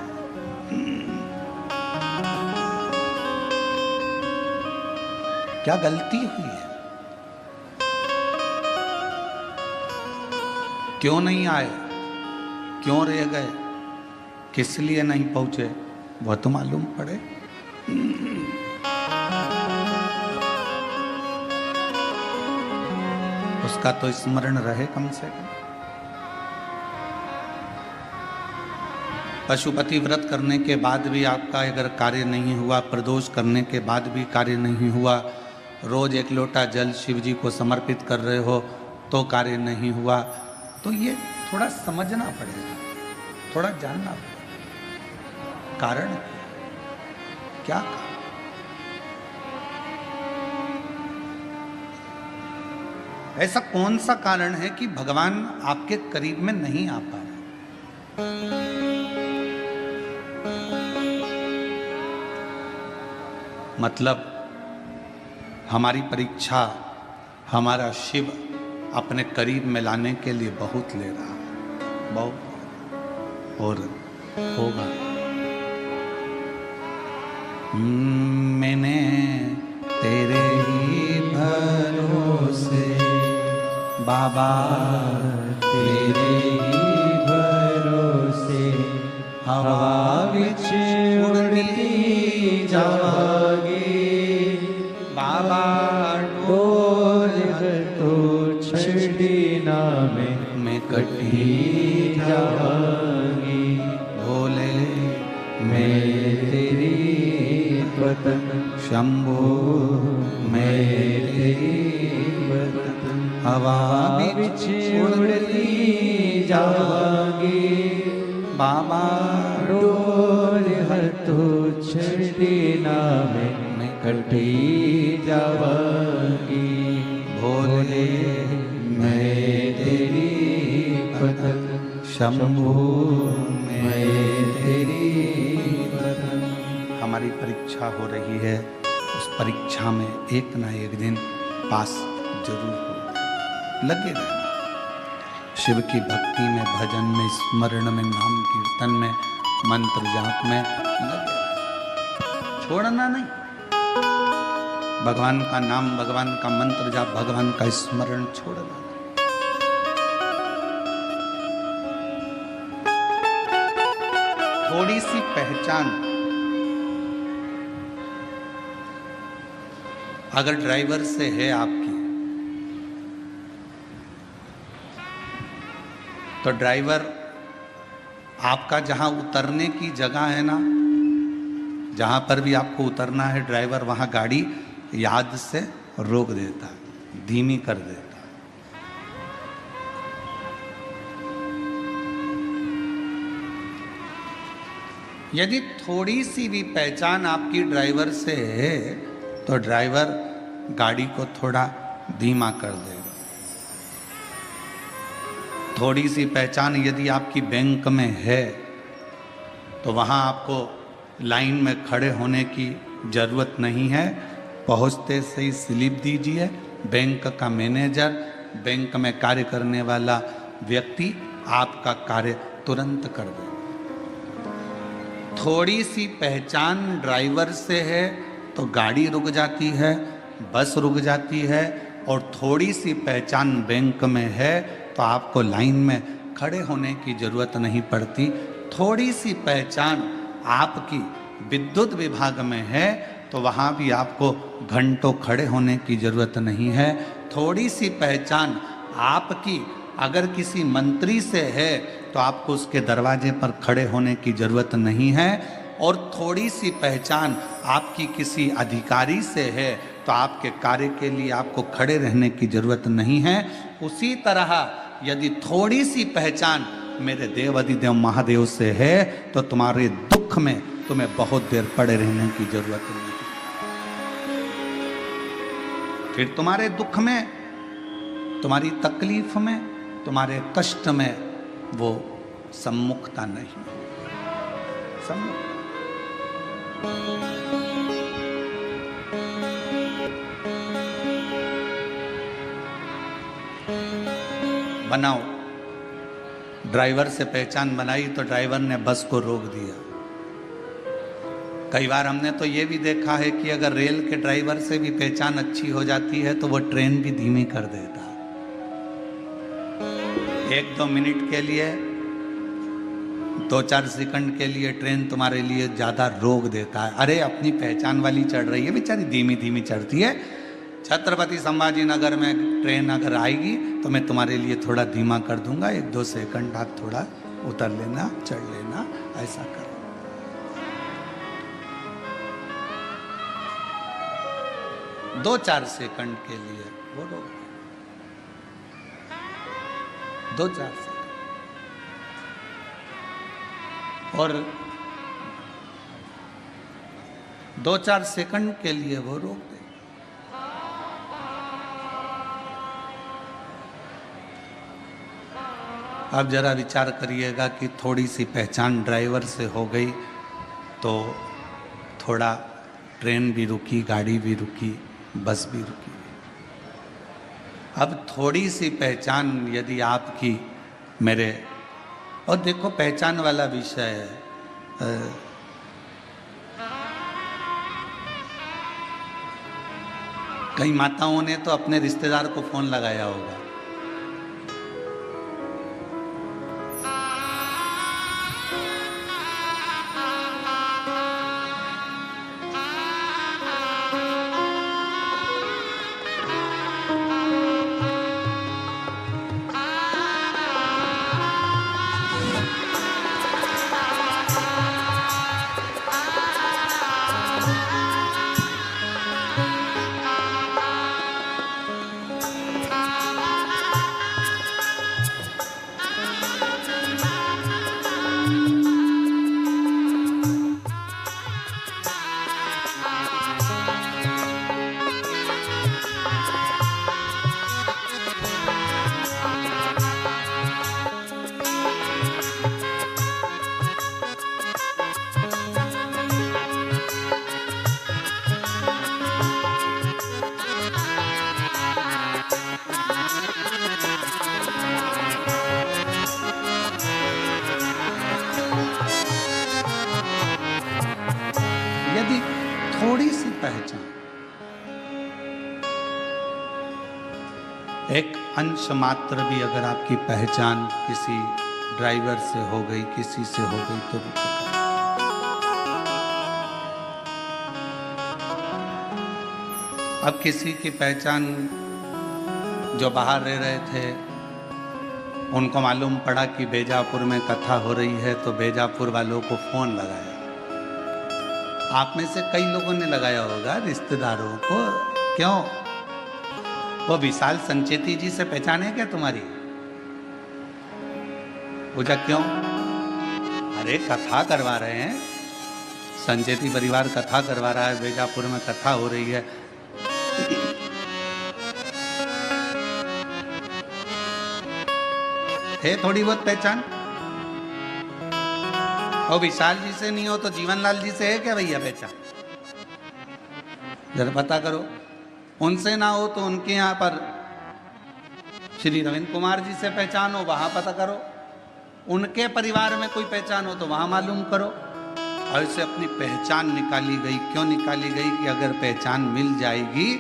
क्या गलती हुई है? क्यों नहीं आए, क्यों रह गए, किस लिए नहीं पहुंचे, वह तो मालूम पड़े। उसका तो स्मरण रहे कम से कम। पशुपति व्रत करने के बाद भी आपका अगर कार्य नहीं हुआ, प्रदोष करने के बाद भी कार्य नहीं हुआ, रोज 1 लोटा जल शिव जी को समर्पित कर रहे हो तो कार्य नहीं हुआ, तो ये थोड़ा समझना पड़ेगा, थोड़ा जानना पड़ेगा कारण क्या कारण। ऐसा कौन सा कारण है कि भगवान आपके करीब में नहीं आ पा रहे। मतलब हमारी परीक्षा हमारा शिव अपने करीब में लाने के लिए बहुत ले रहा है, बहुत, और होगा। मैंने तेरे ही भरोसे बाबा,
तेरे ही भरोसे हवा विच उड़ती जावांगी
बाबा
डोर तो छड़ी ना मैं कटी जावांगी।
भोले
मैं तेरी पतन
शंभो,
मैं तेरी पतन
हवा
विच उड़ती जावांगी
बाबा
डोर हर तो छड़ी ना मैं कटी जावांगी।
भोले
मैं तेरी पतन
शंभो,
मैं तेरी पतन।
हमारी परीक्षा हो रही है, उस परीक्षा में एक ना एक दिन पास जरूर हो। लगे रहना शिव की भक्ति में, भजन में, स्मरण में, नाम कीर्तन में, मंत्र जाप में लगे रहना, छोड़ना नहीं। भगवान का नाम, भगवान का मंत्र जाप, भगवान का स्मरण छोड़ना नहीं। थोड़ी सी पहचान अगर ड्राइवर से है आपकी, तो ड्राइवर आपका जहां उतरने की जगह है ना, जहां पर भी आपको उतरना है, ड्राइवर वहां गाड़ी याद से रोक देता है, धीमी कर देता है। यदि थोड़ी सी भी पहचान आपकी ड्राइवर से है तो ड्राइवर गाड़ी को थोड़ा धीमा कर देगा। थोड़ी सी पहचान यदि आपकी बैंक में है तो वहाँ आपको लाइन में खड़े होने की ज़रूरत नहीं है, पहुँचते से ही स्लिप दीजिए, बैंक का मैनेजर, बैंक में कार्य करने वाला व्यक्ति आपका कार्य तुरंत कर देगा। थोड़ी सी पहचान ड्राइवर से है तो गाड़ी रुक जाती है, बस रुक जाती है, और थोड़ी सी पहचान बैंक में है तो आपको लाइन में खड़े होने की ज़रूरत नहीं पड़ती। थोड़ी सी पहचान आपकी विद्युत विभाग में है तो वहाँ भी आपको घंटों खड़े होने की ज़रूरत नहीं है। थोड़ी सी पहचान आपकी अगर किसी मंत्री से है तो आपको उसके दरवाजे पर खड़े होने की ज़रूरत नहीं है, और थोड़ी सी पहचान आपकी किसी अधिकारी से है तो आपके कार्य के लिए आपको खड़े रहने की ज़रूरत नहीं है। उसी तरह यदि थोड़ी सी पहचान मेरे देव अधिदेव महादेव से है तो तुम्हारे दुख में तुम्हें बहुत देर पड़े रहने की ज़रूरत नहीं। फिर तुम्हारे दुख में, तुम्हारी तकलीफ में, तुम्हारे कष्ट में वो सम्मुखता नहीं, सम्मुख बनाओ। ड्राइवर से पहचान बनाई तो ड्राइवर ने बस को रोक दिया। कई बार हमने तो ये भी देखा है कि अगर रेल के ड्राइवर से भी पहचान अच्छी हो जाती है तो वो ट्रेन भी धीमी कर देता है। 1-2 मिनट के लिए, 2-4 सेकंड के लिए ट्रेन तुम्हारे लिए ज़्यादा रोक देता है। अरे अपनी पहचान वाली चढ़ रही है, बेचारी धीमी धीमी चढ़ती है। छत्रपति संभाजी नगर में ट्रेन अगर आएगी तो मैं तुम्हारे लिए थोड़ा धीमा कर दूंगा, 1-2 सेकंड आप थोड़ा उतर लेना, चढ़ लेना, ऐसा करो। दो चार सेकंड के लिए वो रोक दे, 2-4 सेकंड, और 2-4 सेकंड के लिए वो रोक दे। अब जरा विचार करिएगा कि थोड़ी सी पहचान ड्राइवर से हो गई तो थोड़ा ट्रेन भी रुकी, गाड़ी भी रुकी, बस भी रुकी। अब थोड़ी सी पहचान यदि आपकी मेरे, और देखो पहचान वाला विषय है, कई माताओं ने तो अपने रिश्तेदार को फोन लगाया होगा, यदि थोड़ी सी पहचान, एक अंश मात्र भी अगर आपकी पहचान किसी ड्राइवर से हो गई, किसी से हो गई, तो रुको। अब किसी की पहचान जो बाहर रह रहे थे, उनको मालूम पड़ा कि बेजापुर में कथा हो रही है, तो बेजापुर वालों को फोन लगाया। आप में से कई लोगों ने लगाया होगा रिश्तेदारों को, क्यों? वो विशाल संचेती जी से पहचान है क्या तुम्हारी? पूछा क्यों? अरे कथा करवा रहे हैं, संचेती परिवार कथा करवा रहा है, बेजापुर में कथा हो रही है। है थोड़ी बहुत पहचान? और विशाल जी से नहीं हो तो जीवनलाल जी से है क्या भैया पहचान? जरा पता करो। उनसे ना हो तो उनके यहाँ पर श्री रविंद्र कुमार जी से पहचान हो, वहां पता करो। उनके परिवार में कोई पहचान हो तो वहां मालूम करो। और इससे अपनी पहचान निकाली गई। क्यों निकाली गई? कि अगर पहचान मिल जाएगी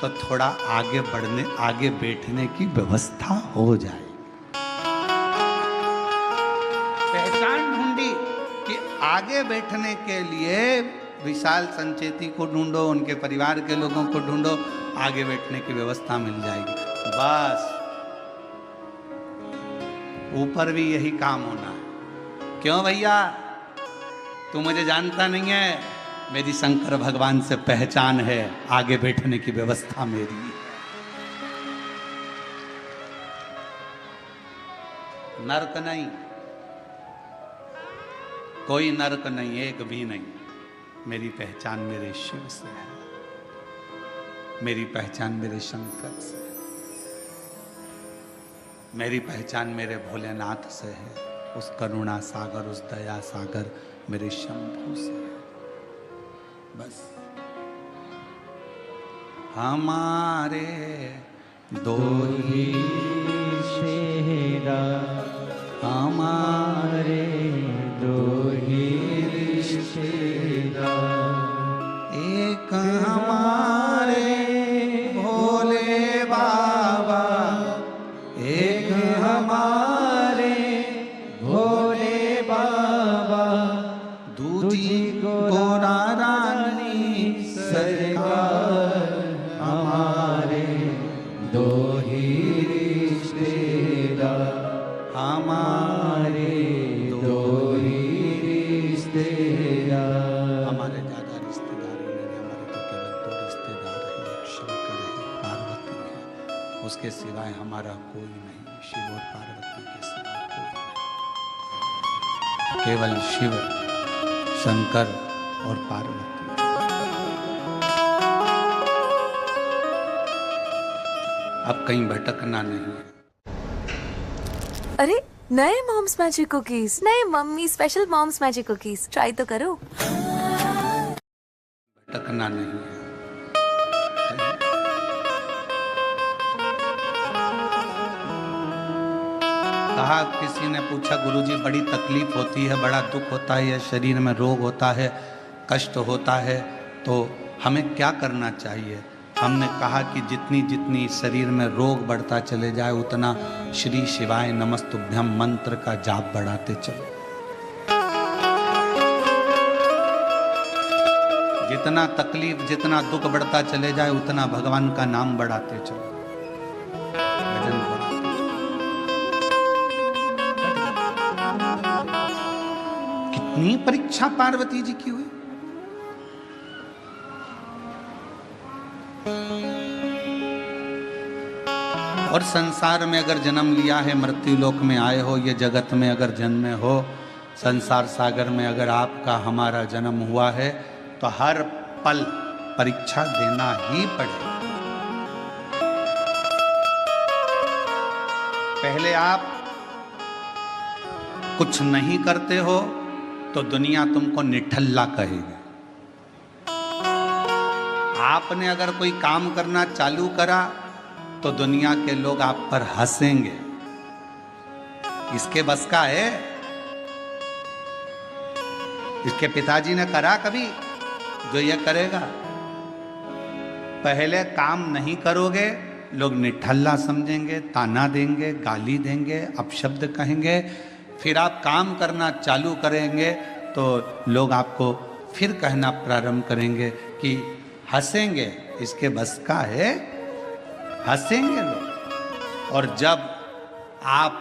तो थोड़ा आगे बढ़ने, आगे बैठने की व्यवस्था हो जाएगी। आगे बैठने के लिए विशाल संचेती को ढूंढो, उनके परिवार के लोगों को ढूंढो, आगे बैठने की व्यवस्था मिल जाएगी। बस ऊपर भी यही काम होना है। क्यों भैया? तू मुझे जानता नहीं है, मेरी शंकर भगवान से पहचान है, आगे बैठने की व्यवस्था मेरी। नर्क नहीं, कोई नरक नहीं, एक भी नहीं। मेरी पहचान मेरे शिव से है, मेरी पहचान मेरे शंकर से है, मेरी पहचान मेरे भोलेनाथ से है, उस करुणा सागर, उस दया सागर मेरे शंभू से है। बस हमारे दो ही
शेरा, हमारे दो ही रिश्तेदार,
एक हमारे भोले बाबा,
एक हमारे भोले बाबा,
दूजी गोरा रानी
सरकार, हमारे दो ही रिश्तेदार,
हमारे
दो ही
उसके सिवाय हमारा कोई नहीं, शिव और पार्वती के सिवाय कोई नहीं, केवल शिव, शंकर और पार्वती। अब कहीं भटकना नहीं है।
अरे नए मॉम्स मैजिक कुकीज, नए मम्मी special moms magic cookies, try तो करो।
भटकना नहीं है। कहा, किसी ने पूछा गुरुजी बड़ी तकलीफ होती है, बड़ा दुख होता है, शरीर में रोग होता है, कष्ट होता है, तो हमें क्या करना चाहिए? हमने कहा कि जितनी जितनी शरीर में रोग बढ़ता चले जाए उतना श्री शिवाय नमस्तुभ्यम मंत्र का जाप बढ़ाते चलो। जितना तकलीफ, जितना दुख बढ़ता चले जाए उतना भगवान का नाम बढ़ाते चलो, भजन बढ़ाते चलो। कितनी परीक्षा पार्वती जी की हुई। और संसार में अगर जन्म लिया है, मृत्यु लोक में आए हो, ये जगत में अगर जन्मे हो, संसार सागर में अगर आपका हमारा जन्म हुआ है, तो हर पल परीक्षा देना ही पड़ेगा। पहले आप कुछ नहीं करते हो तो दुनिया तुमको निठल्ला कहेगी। आपने अगर कोई काम करना चालू करा तो दुनिया के लोग आप पर हंसेंगे। इसके बस का है? इसके पिताजी ने करा कभी जो ये करेगा? पहले काम नहीं करोगे, लोग निठल्ला समझेंगे, ताना देंगे, गाली देंगे, अपशब्द कहेंगे। फिर आप काम करना चालू करेंगे तो लोग आपको फिर कहना प्रारंभ करेंगे कि हंसेंगे। इसके बस का है? हंसेंगे लोग। और जब आप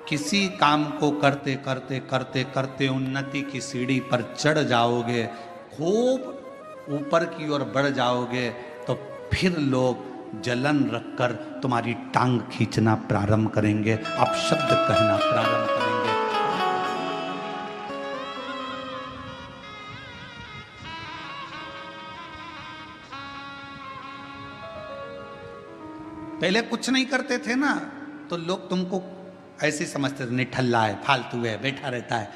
किसी काम को करते करते करते करते उन्नति की सीढ़ी पर चढ़ जाओगे, खूब ऊपर की ओर बढ़ जाओगे, तो फिर लोग जलन रखकर तुम्हारी टांग खींचना प्रारंभ करेंगे, अपशब्द कहना प्रारंभ करेंगे। पहले कुछ नहीं करते थे ना, तो लोग तुमको ऐसे समझते थे, निठल्ला है, फालतू है, बैठा रहता है,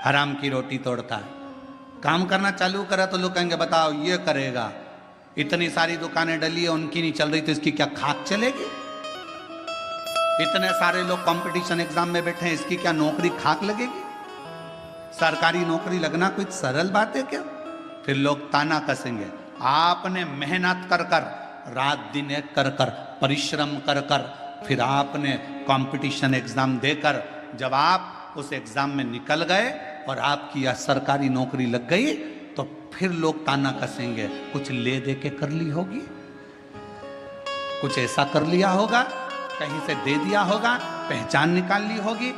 हराम की रोटी तोड़ता है। काम करना चालू करा तो लोग कहेंगे बताओ ये करेगा, इतनी सारी दुकानें डली है, उनकी नहीं चल रही तो इसकी क्या खाक चलेगी? इतने सारे लोग कंपटीशन एग्जाम में बैठे हैं, इसकी क्या नौकरी खाक लगेगी? सरकारी नौकरी लगना कोई सरल बात है क्या? फिर लोग ताना कसेंगे। आपने मेहनत कर कर, रात दिन एक कर कर, परिश्रम कर कर, फिर आपने कंपटीशन एग्जाम देकर जब आप उस एग्जाम में निकल गए और आपकी यह सरकारी नौकरी लग गई, तो फिर लोग ताना कसेंगे, कुछ ले दे के कर ली होगी, कुछ ऐसा कर लिया होगा, कहीं से दे दिया होगा, पहचान निकाल ली होगी।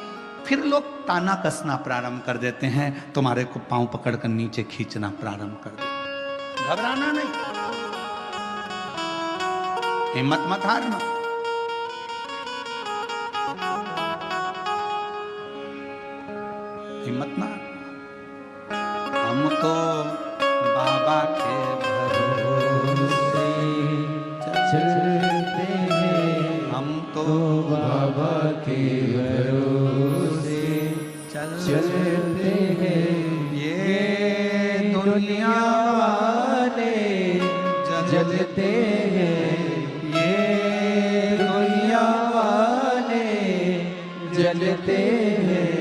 फिर लोग ताना कसना प्रारंभ कर देते हैं, तुम्हारे को पांव पकड़कर नीचे खींचना प्रारंभ कर देते। घबराना नहीं, हिम्मत मत हारना। हिम्मत ना, हम तो बाबा के भरोसे
चलते हैं,
हम तो
बाबा के भरोसे चलते हैं।
ये दुनिया
वाले जलते हैं, ये दुनिया वाले जलते हैं।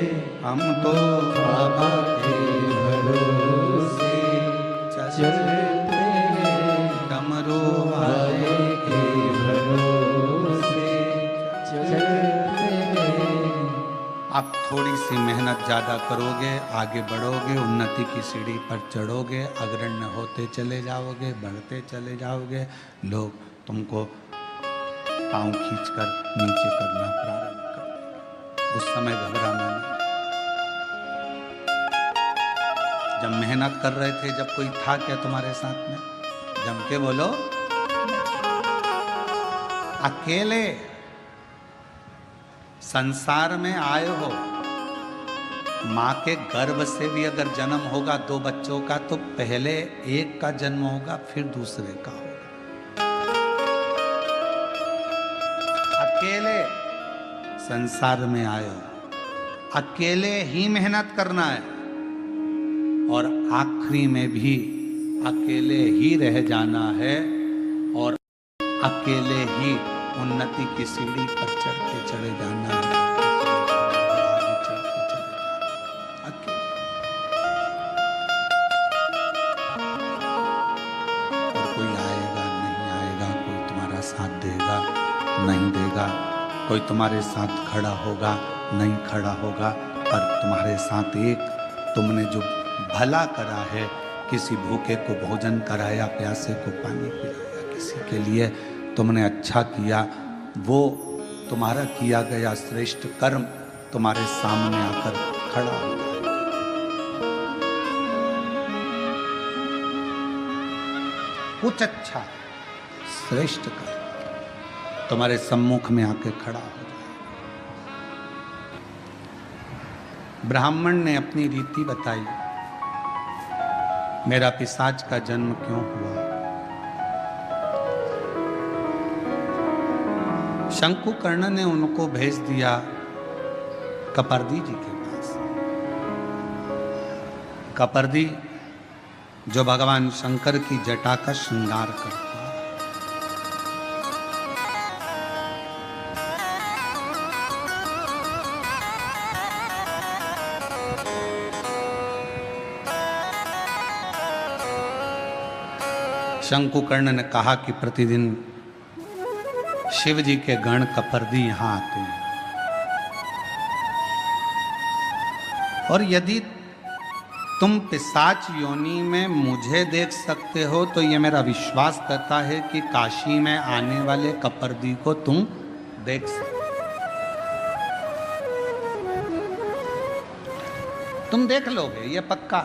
हम तो
बाबा के भरोसे चलते हैं,
डमरू
वाले के भरोसे चलते हैं।
आप थोड़ी सी मेहनत ज़्यादा करोगे, आगे बढ़ोगे, उन्नति की सीढ़ी पर चढ़ोगे, अग्रण्य होते चले जाओगे, बढ़ते चले जाओगे, लोग तुमको पांव खींचकर नीचे करना प्रारंभ कर देंगे। उस समय घबराना नहीं। जब मेहनत कर रहे थे, जब कोई था क्या तुम्हारे साथ में? जम के बोलो। अकेले संसार में आए हो, मां के गर्भ से भी अगर जन्म होगा 2 बच्चों का, तो पहले एक का जन्म होगा, फिर दूसरे का होगा। अकेले संसार में आए हो, अकेले ही मेहनत करना है, और आखिरी में भी अकेले ही रह जाना है, और अकेले ही उन्नति की सीढ़ी पर चढ़ते चढ़े जाना है। अकेले। और कोई आएगा नहीं आएगा, कोई तुम्हारा साथ देगा नहीं देगा, कोई तुम्हारे साथ खड़ा होगा नहीं खड़ा होगा, पर तुम्हारे साथ एक तुमने जो भला करा है, किसी भूखे को भोजन कराया, प्यासे को पानी पिलाया, किसी के लिए तुमने अच्छा किया, वो तुम्हारा किया गया श्रेष्ठ कर्म तुम्हारे सामने आकर खड़ा हो जाए। कुछ अच्छा श्रेष्ठ कर्म तुम्हारे सम्मुख में आके खड़ा हो जाए। ब्राह्मण ने अपनी रीति बताई, मेरा पिशाच का जन्म क्यों हुआ। शंकुकर्ण ने उनको भेज दिया कपर्दी जी के पास। कपर्दी जो भगवान शंकर की जटा का श्रृंगार करता है। शंकुकर्ण ने कहा कि प्रतिदिन शिव जी के गण कपर्दी यहां आते हैं, और यदि तुम पिशाच योनि में मुझे देख सकते हो, तो ये मेरा विश्वास करता है कि काशी में आने वाले कपर्दी को तुम देख सकते हो। तुम देख लोगे, ये पक्का।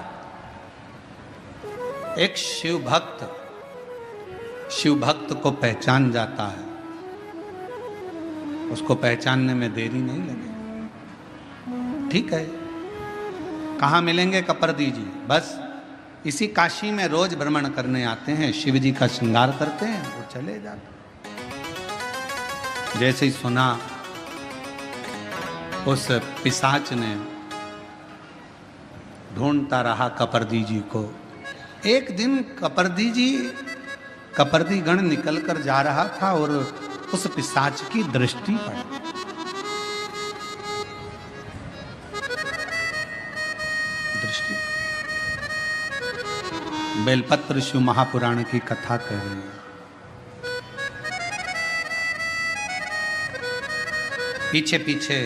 एक शिव भक्त को पहचान जाता है, उसको पहचानने में देरी नहीं लगेगी। ठीक है, कहाँ मिलेंगे कपर्दी जी? बस इसी काशी में रोज भ्रमण करने आते हैं, शिव जी का श्रृंगार करते हैं, वो चले जाते। जैसे ही सुना, उस पिशाच ने ढूंढता रहा कपर्दी जी को। एक दिन कपर्दी गण निकल कर जा रहा था, और उस पिशाच की दृष्टि पड़ी। बेलपत्र शिव महापुराण की कथा कह रही है। पीछे पीछे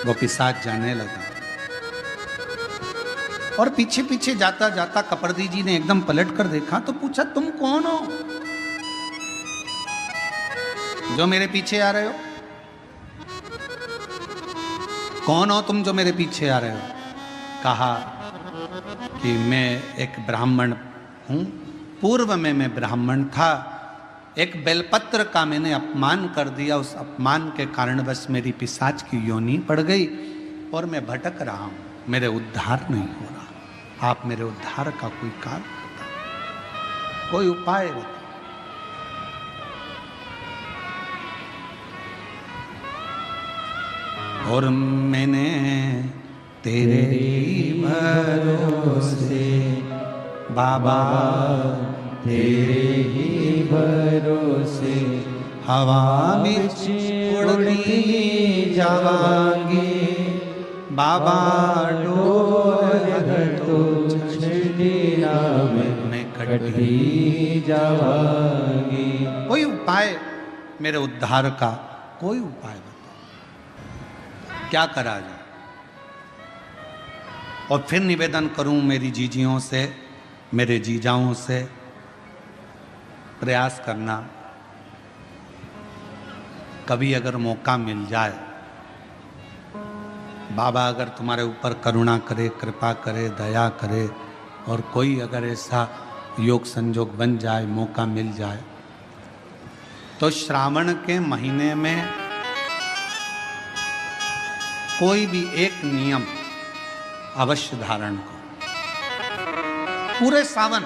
वो पिशाच जाने लगा, और पीछे पीछे जाता जाता कपर्दी जी ने एकदम पलट कर देखा, तो पूछा, तुम कौन हो जो मेरे पीछे आ रहे हो? कौन हो तुम जो मेरे पीछे आ रहे हो? कहा कि मैं एक ब्राह्मण हूं, पूर्व में मैं ब्राह्मण था, एक बेलपत्र का मैंने अपमान कर दिया, उस अपमान के कारणवश मेरी पिशाच की योनि पड़ गई, और मैं भटक रहा हूं, मेरे उद्धार नहीं हो रहा। आप मेरे उद्धार का कोई कार्य बताओ, कोई उपाय बताओ। और मैंने तेरे भरोसे बाबा,
तेरे ही भरोसे
हवा बिच उड़ती जावांगी, बाबा डोर तो
छड़ीना
मैं कटी
जावांगी।
कोई उपाय मेरे उद्धार का, कोई उपाय बताओ, क्या करा जाए। और फिर निवेदन करूं मेरी जीजियों से, मेरे जीजाओं से, प्रयास करना, कभी अगर मौका मिल जाए, बाबा अगर तुम्हारे ऊपर करुणा करे, कृपा करे, दया करे, और कोई अगर ऐसा योग संजोग बन जाए, मौका मिल जाए, तो श्रावण के महीने में कोई भी एक नियम अवश्य धारण करो पूरे सावन,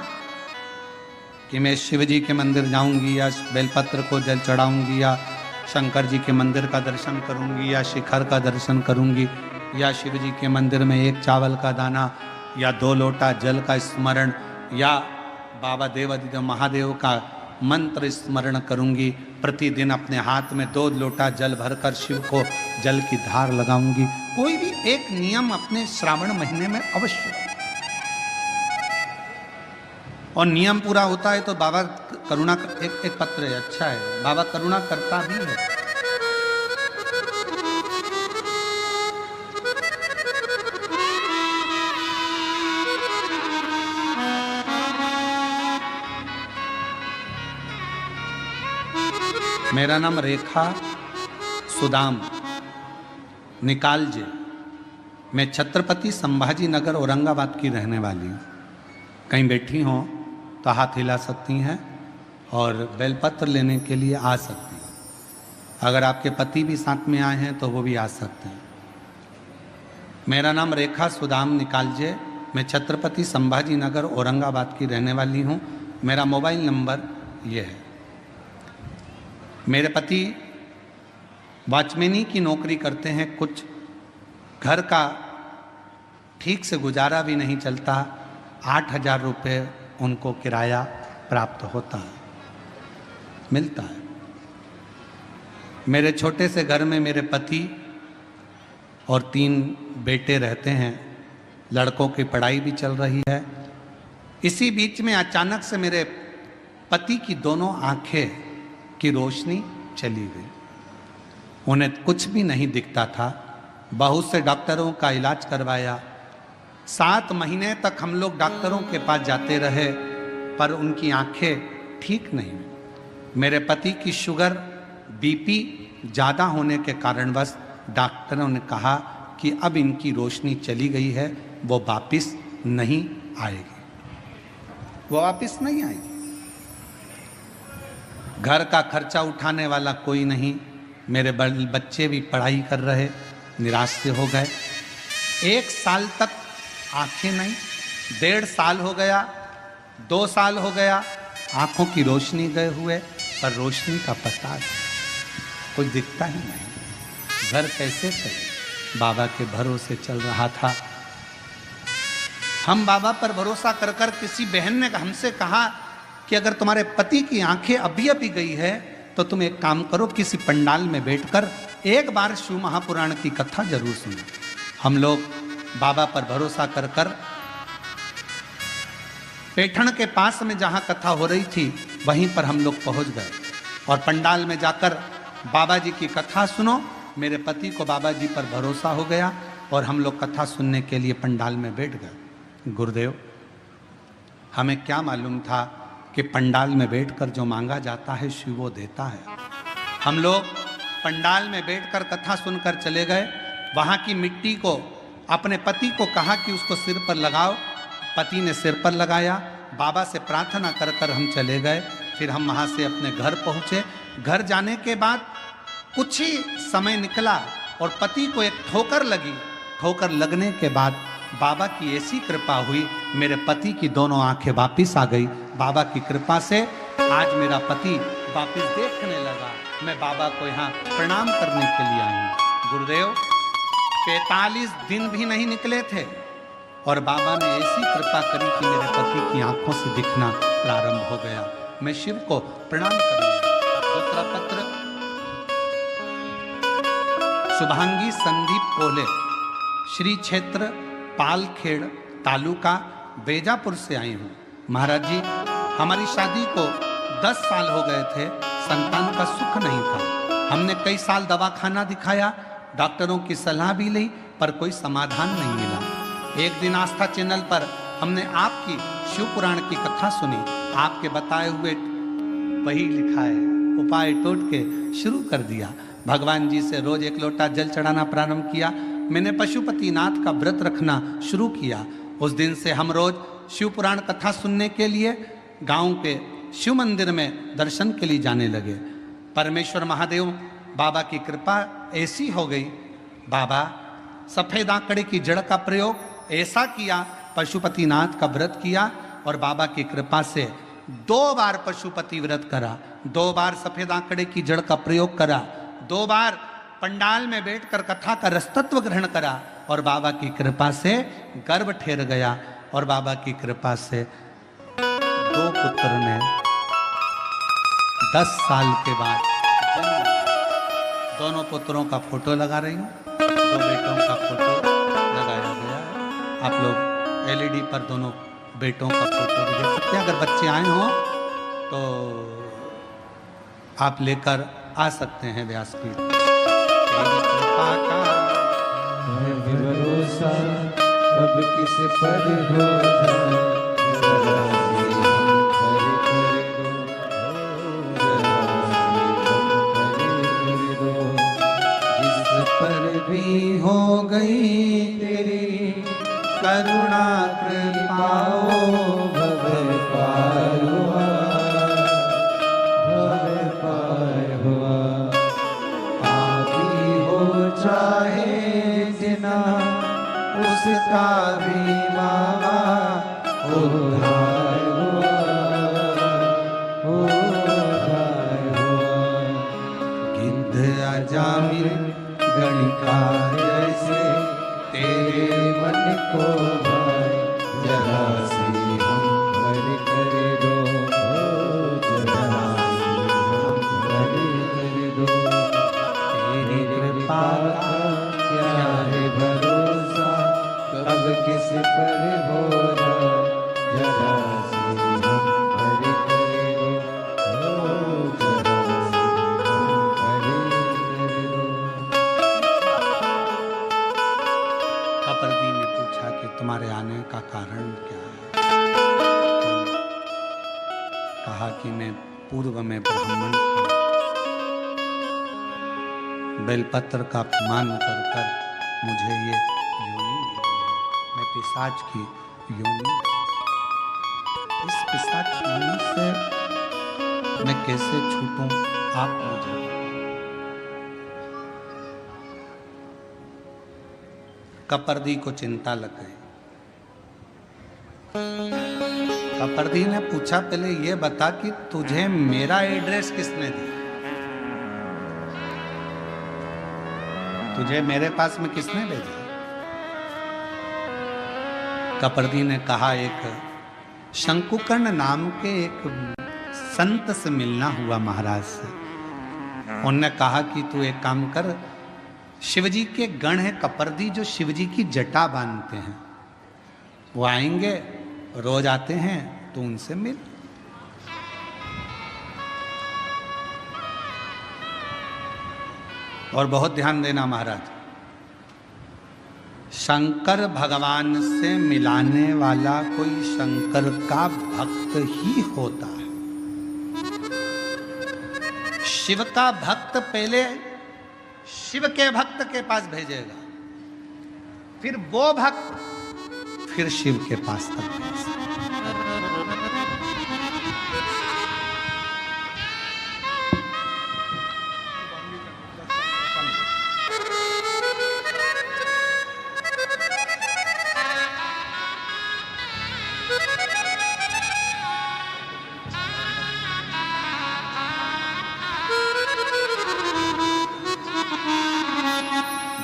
कि मैं शिव जी के मंदिर जाऊंगी या बेलपत्र को जल चढ़ाऊंगी या शंकर जी के मंदिर का दर्शन करूंगी या शिखर का दर्शन करूंगी या शिव जी के मंदिर में एक चावल का दाना या 2 लोटा जल का स्मरण या बाबा देवादिदेव महादेव का मंत्र स्मरण करूंगी। प्रतिदिन अपने हाथ में 2 लोटा जल भरकर शिव को जल की धार लगाऊंगी। कोई भी एक नियम अपने श्रावण महीने में अवश्य, और नियम पूरा होता है तो बाबा करुणा, एक पत्र है, अच्छा है, बाबा करुणा करता भी है। मेरा नाम रेखा सुदाम निकालजे, मैं छत्रपति संभाजी नगर औरंगाबाद की रहने वाली हूँ। कहीं बैठी हो तो हाथ हिला सकती हैं और बेलपत्र लेने के लिए आ सकती हैं। अगर आपके पति भी साथ में आए हैं तो वो भी आ सकते हैं। मेरा नाम रेखा सुदाम निकालजे, मैं छत्रपति संभाजी नगर औरंगाबाद की रहने वाली हूँ। मेरा मोबाइल नंबर ये है। मेरे पति वॉचमैनी की नौकरी करते हैं, कुछ घर का ठीक से गुजारा भी नहीं चलता। 8,000 रुपये उनको किराया प्राप्त होता है, मिलता है। मेरे छोटे से घर में मेरे पति और 3 बेटे रहते हैं। लड़कों की पढ़ाई भी चल रही है। इसी बीच में अचानक से मेरे पति की दोनों आंखें की रोशनी चली गई। उन्हें कुछ भी नहीं दिखता था। बहुत से डॉक्टरों का इलाज करवाया। 7 महीने तक हम लोग डॉक्टरों के पास जाते रहे, पर उनकी आंखें ठीक नहीं हुई। मेरे पति की शुगर बीपी ज़्यादा होने के कारणवश डॉक्टरों ने कहा कि अब इनकी रोशनी चली गई है, वो वापस नहीं आएगी, वो वापस नहीं आएगी। घर का खर्चा उठाने वाला कोई नहीं। मेरे बच्चे भी पढ़ाई कर रहे, निराश से हो गए। 1 साल तक आंखें नहीं, 1.5 साल हो गया, 2 साल हो गया, आंखों की रोशनी गए हुए, पर रोशनी का पता नहीं, कुछ दिखता ही नहीं। घर कैसे चले? बाबा के भरोसे चल रहा था। हम बाबा पर भरोसा कर कर, किसी बहन ने हमसे कहा कि अगर तुम्हारे पति की आंखें अभी अभी गई है तो तुम एक काम करो, किसी पंडाल में बैठकर एक बार शिव महापुराण की कथा जरूर सुनो। हम लोग बाबा पर भरोसा कर कर पैठण के पास में जहां कथा हो रही थी वहीं पर हम लोग पहुंच गए और पंडाल में जाकर बाबा जी की कथा सुनो। मेरे पति को बाबा जी पर भरोसा हो गया और हम लोग कथा सुनने के लिए पंडाल में बैठ गए। गुरुदेव, हमें क्या मालूम था कि पंडाल में बैठकर जो मांगा जाता है शिव वो देता है। हम लोग पंडाल में बैठकर कथा सुनकर चले गए। वहाँ की मिट्टी को अपने पति को कहा कि उसको सिर पर लगाओ। पति ने सिर पर लगाया। बाबा से प्रार्थना कर कर हम चले गए। फिर हम वहाँ से अपने घर पहुँचे। घर जाने के बाद कुछ ही समय निकला और पति को एक ठोकर लगी। ठोकर लगने के बाद बाबा की ऐसी कृपा हुई, मेरे पति की दोनों आंखें वापिस आ गई। बाबा की कृपा से आज मेरा पति वापिस देखने लगा। मैं बाबा को यहाँ प्रणाम करने के लिए आई हूँ। गुरुदेव, 45 दिन भी नहीं निकले थे और बाबा ने ऐसी कृपा करी कि मेरे पति की आंखों से दिखना प्रारंभ हो गया। मैं शिव को प्रणाम करूंगा। दूसरा पत्र शुभांगी संदीप पोले, श्री क्षेत्र पालखेड़, तालुका बेजापुर से आई हूँ। महाराज जी, हमारी शादी को 10 साल हो गए थे, संतान का सुख नहीं था। हमने कई साल दवाखाना दिखाया, डॉक्टरों की सलाह भी ली, पर कोई समाधान नहीं मिला। एक दिन आस्था चैनल पर हमने आपकी शिव पुराण की कथा सुनी। आपके बताए हुए वही लिखा है, उपाय टोट के शुरू कर दिया। भगवान जी से रोज 1 लोटा जल चढ़ाना प्रारंभ किया। मैंने पशुपतिनाथ का व्रत रखना शुरू किया। उस दिन से हम रोज शिव पुराण कथा सुनने के लिए गांव के शिव मंदिर में दर्शन के लिए जाने लगे। परमेश्वर महादेव बाबा की कृपा ऐसी हो गई, बाबा सफेद आंकड़े की जड़ का प्रयोग ऐसा किया, पशुपतिनाथ का व्रत किया और बाबा की कृपा से 2 बार पशुपति व्रत करा, 2 बार सफेद आंकड़े की जड़ का प्रयोग करा, 2 बार पंडाल में बैठकर कथा का रसतत्व ग्रहण करा और बाबा की कृपा से गर्भ ठहर गया और बाबा की कृपा से 2 पुत्र ने 10 साल के बाद जन्म। दोनों पुत्रों का फोटो लगा रही हूँ, 2 बेटों का फोटो लगाया गया है। आप लोग एलईडी पर दोनों बेटों का फोटो भी देख सकते हैं। अगर बच्चे आए हों तो आप लेकर आ सकते हैं व्यासपीठ। तेरी कृपा का
है भरोसा कब किस पर हो जाए, जरा सी हम पर कर दो, जरा सी हम पर कर दो। जिस पर भी हो गई तेरी करुणा कृपा, भव पार हुआ, भव पार हुआ। पापी हो चाहे जिना उसका भी बाबा उद्धार हुआ, उद्धार हुआ। गिद्ध अजामिल गणिका जैसे तेरे मन को भाए, जरा सी हम पर कर दो, जरा सी हम पर कर दो। तेरी कृपा का क्या है भरोसा कब किस पर हो जाए, जरा सी हम पर कर दो, जरा सी हम पर कर दो।
कपर्दी ने पूछा कि तुम्हारे आने का कारण क्या है? तो कहा कि मैं पूर्व में ब्राह्मण था, बेलपत्र का अपमान कर कर मुझे ये योनि मिली है, मैं पिशाच की योनि। इस पिशाच योनि से मैं कैसे छूटूं, आप मुझे कपर्दी को चिंता लग गई। कपर्दी ने पूछा, पहले ये बता कि तुझे मेरा एड्रेस किसने दिया, तुझे मेरे पास में किसने भेजा? कपर्दी ने कहा, एक शंकुकर्ण नाम के एक संत से मिलना हुआ महाराज से। उन्होंने कहा कि तू एक काम कर, शिवजी के गण है कपर्दी जो शिवजी की जटा बांधते हैं, वो आएंगे, रोज आते हैं, तो उनसे मिल। और बहुत ध्यान देना महाराज, शंकर भगवान से मिलाने वाला कोई शंकर का भक्त ही होता है। शिव का भक्त पहले शिव के भक्त के पास भेजेगा, फिर वो भक्त फिर शिव के पास तक भेजेगा।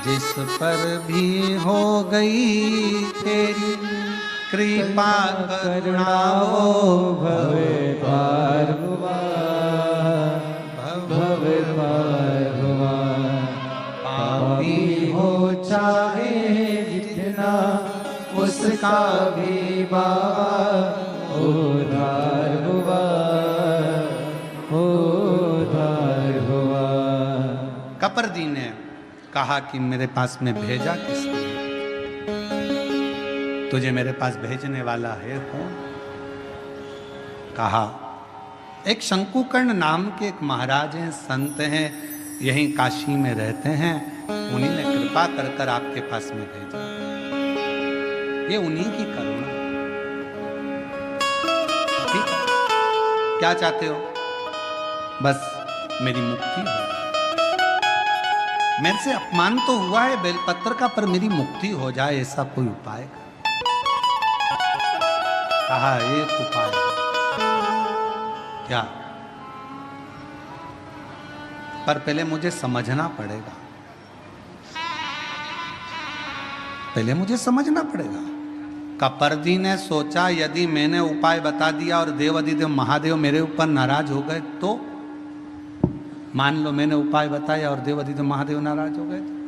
जिस पर भी हो गई तेरी कृपा करुणा, हो
भवे पार हुआ, भवे पार हुआ। पापी हो चाहे जितना उसका भी बाबा उद्धार हुआ, उद्धार हुआ।
कपर्दी ने कहा कि मेरे पास में भेजा किसने, तुझे मेरे पास भेजने वाला है कौन? कहा, एक शंकुकर्ण नाम के एक महाराज हैं, संत हैं, यहीं काशी में रहते हैं, उन्हीं ने कृपा कर कर आपके पास में भेजा। ये उन्हीं की करुणा। ठीक है, क्या चाहते हो? बस मेरी मुक्ति हो। मेरे से अपमान तो हुआ है बेलपत्र का, पर मेरी मुक्ति हो जाए ऐसा कोई उपाय। कहा एक उपाय। क्या? पर पहले मुझे समझना पड़ेगा, पहले मुझे समझना पड़ेगा। कपर्दी ने सोचा यदि मैंने उपाय बता दिया और देवाधिदेव महादेव मेरे ऊपर नाराज हो गए तो, मान लो मैंने उपाय बताया और देवाधिदेव महादेव नाराज हो गए तो,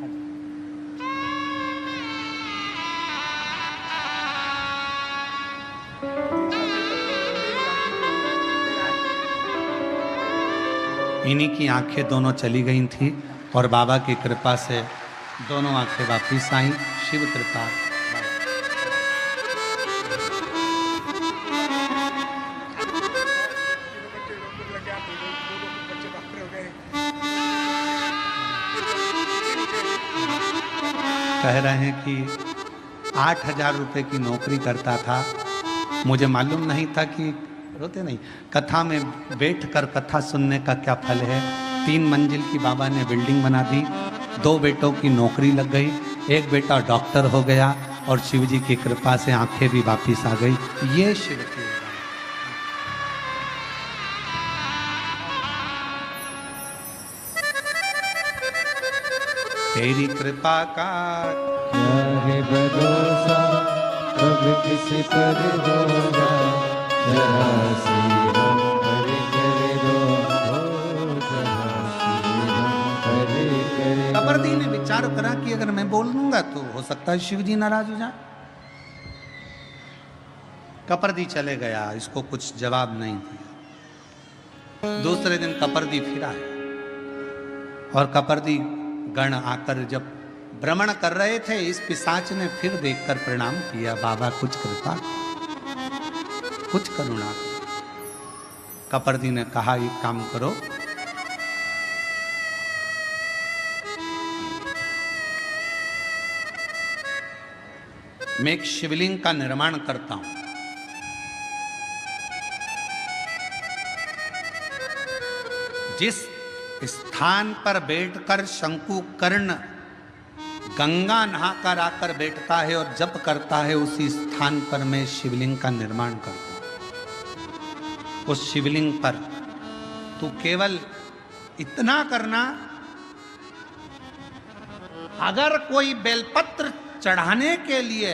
इन्हीं की आंखें दोनों चली गई थी और बाबा की कृपा से दोनों आंखें वापिस आई। शिव कृपा। कह रहे हैं कि 8,000 रुपए की नौकरी करता था। मुझे मालूम नहीं था कि, रोते नहीं, कथा में बैठकर कथा सुनने का क्या फल है। 3 मंजिल की बाबा ने बिल्डिंग बना दी, 2 बेटों की नौकरी लग गई, एक बेटा डॉक्टर हो गया और शिव जी की कृपा से आंखें भी वापिस आ गई। ये शिव की तेरी कृपा का
क्या है भरोसा, कब किसी पर होगा, जरा सी हम हरे करे दो, जरा सी हम हरे करे।
कपर्दी ने विचार करा कि अगर मैं बोल दूंगा तो हो सकता है शिव जी नाराज हो जाए। कपर्दी चले गया, इसको कुछ जवाब नहीं दिया। दूसरे दिन कपर्दी फिर आया और कपर्दी गण आकर जब भ्रमण कर रहे थे, इस पिशाच ने फिर देखकर प्रणाम किया। बाबा कुछ कृपा, कुछ करुणा। कपर्दी ने कहा एक काम करो, मैं एक शिवलिंग का निर्माण करता हूं। जिस स्थान पर बैठकर शंकुकर्ण गंगा नहाकर आकर बैठता है और जप करता है, उसी स्थान पर मैं शिवलिंग का निर्माण करता हूं। उस शिवलिंग पर तू केवल इतना करना, अगर कोई बेलपत्र चढ़ाने के लिए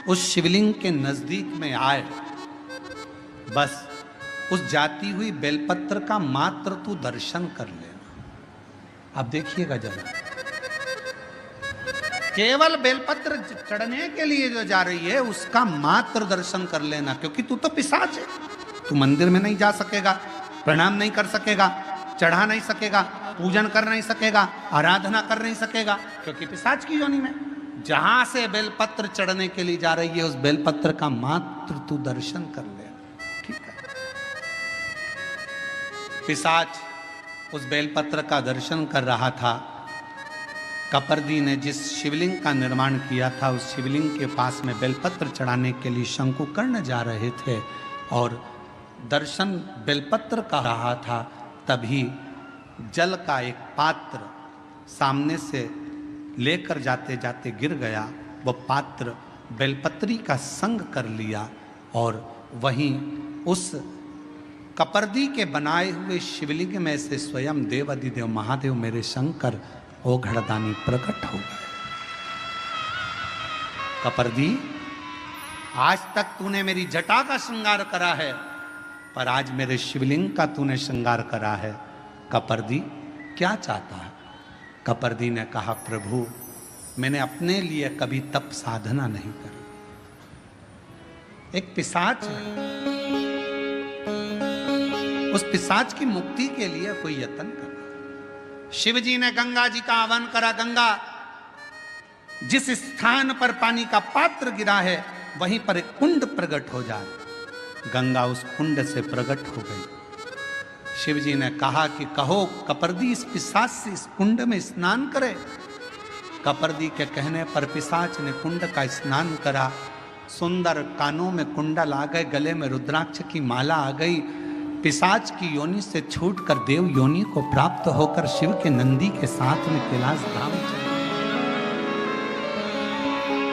उस शिवलिंग के नजदीक में आए, बस उस जाती हुई बेलपत्र का मात्र तू दर्शन कर लेना। अब देखिएगा जरा, केवल बेलपत्र चढ़ने के लिए जो जा रही है उसका मात्र दर्शन कर लेना, क्योंकि तू तो पिशाच है। तू मंदिर में नहीं जा सकेगा, प्रणाम नहीं कर सकेगा, चढ़ा नहीं सकेगा, पूजन कर नहीं सकेगा, आराधना कर नहीं सकेगा, क्योंकि पिशाच की योनि में। जहां से बेलपत्र चढ़ने के लिए जा रही है उस बेलपत्र का मात्र तू दर्शन कर ले, ठीक है। पिशाच उस बेलपत्र का दर्शन कर रहा था। कपर्दी ने जिस शिवलिंग का निर्माण किया था, उस शिवलिंग के पास में बेलपत्र चढ़ाने के लिए शंकुकर्ण जा रहे थे और दर्शन बेलपत्र का रहा था। तभी जल का एक पात्र सामने से लेकर जाते जाते गिर गया। वह पात्र बेलपत्री का संग कर लिया और वहीं उस कपर्दी के बनाए हुए शिवलिंग में से स्वयं देवाधिदेव महादेव मेरे शंकर ओ घड़दानी प्रकट हो गए। कपर्दी, आज तक तूने मेरी जटा का श्रृंगार करा है, पर आज मेरे शिवलिंग का तूने श्रृंगार करा है। कपर्दी क्या चाहता है? कपर्दी ने कहा, प्रभु मैंने अपने लिए कभी तप साधना नहीं करी। एक पिशाच है, उस पिशाच की मुक्ति के लिए कोई यत्न कर। शिव जी ने गंगा जी का आह्वान करा। गंगा, जिस स्थान पर पानी का पात्र गिरा है वहीं पर एक कुंड प्रकट हो जाए। गंगा उस कुंड से प्रकट हो गई। शिव जी ने कहा कि कहो कपर्दी इस पिशाच से इस कुंड में स्नान करे। कपर्दी के कहने पर पिशाच ने कुंड का स्नान करा। सुंदर कानों में कुंडल आ गए, गले में रुद्राक्ष की माला आ गई, पिशाच की योनि से छूटकर देव योनि को प्राप्त होकर शिव के नंदी के साथ में कैलाश धाम चले।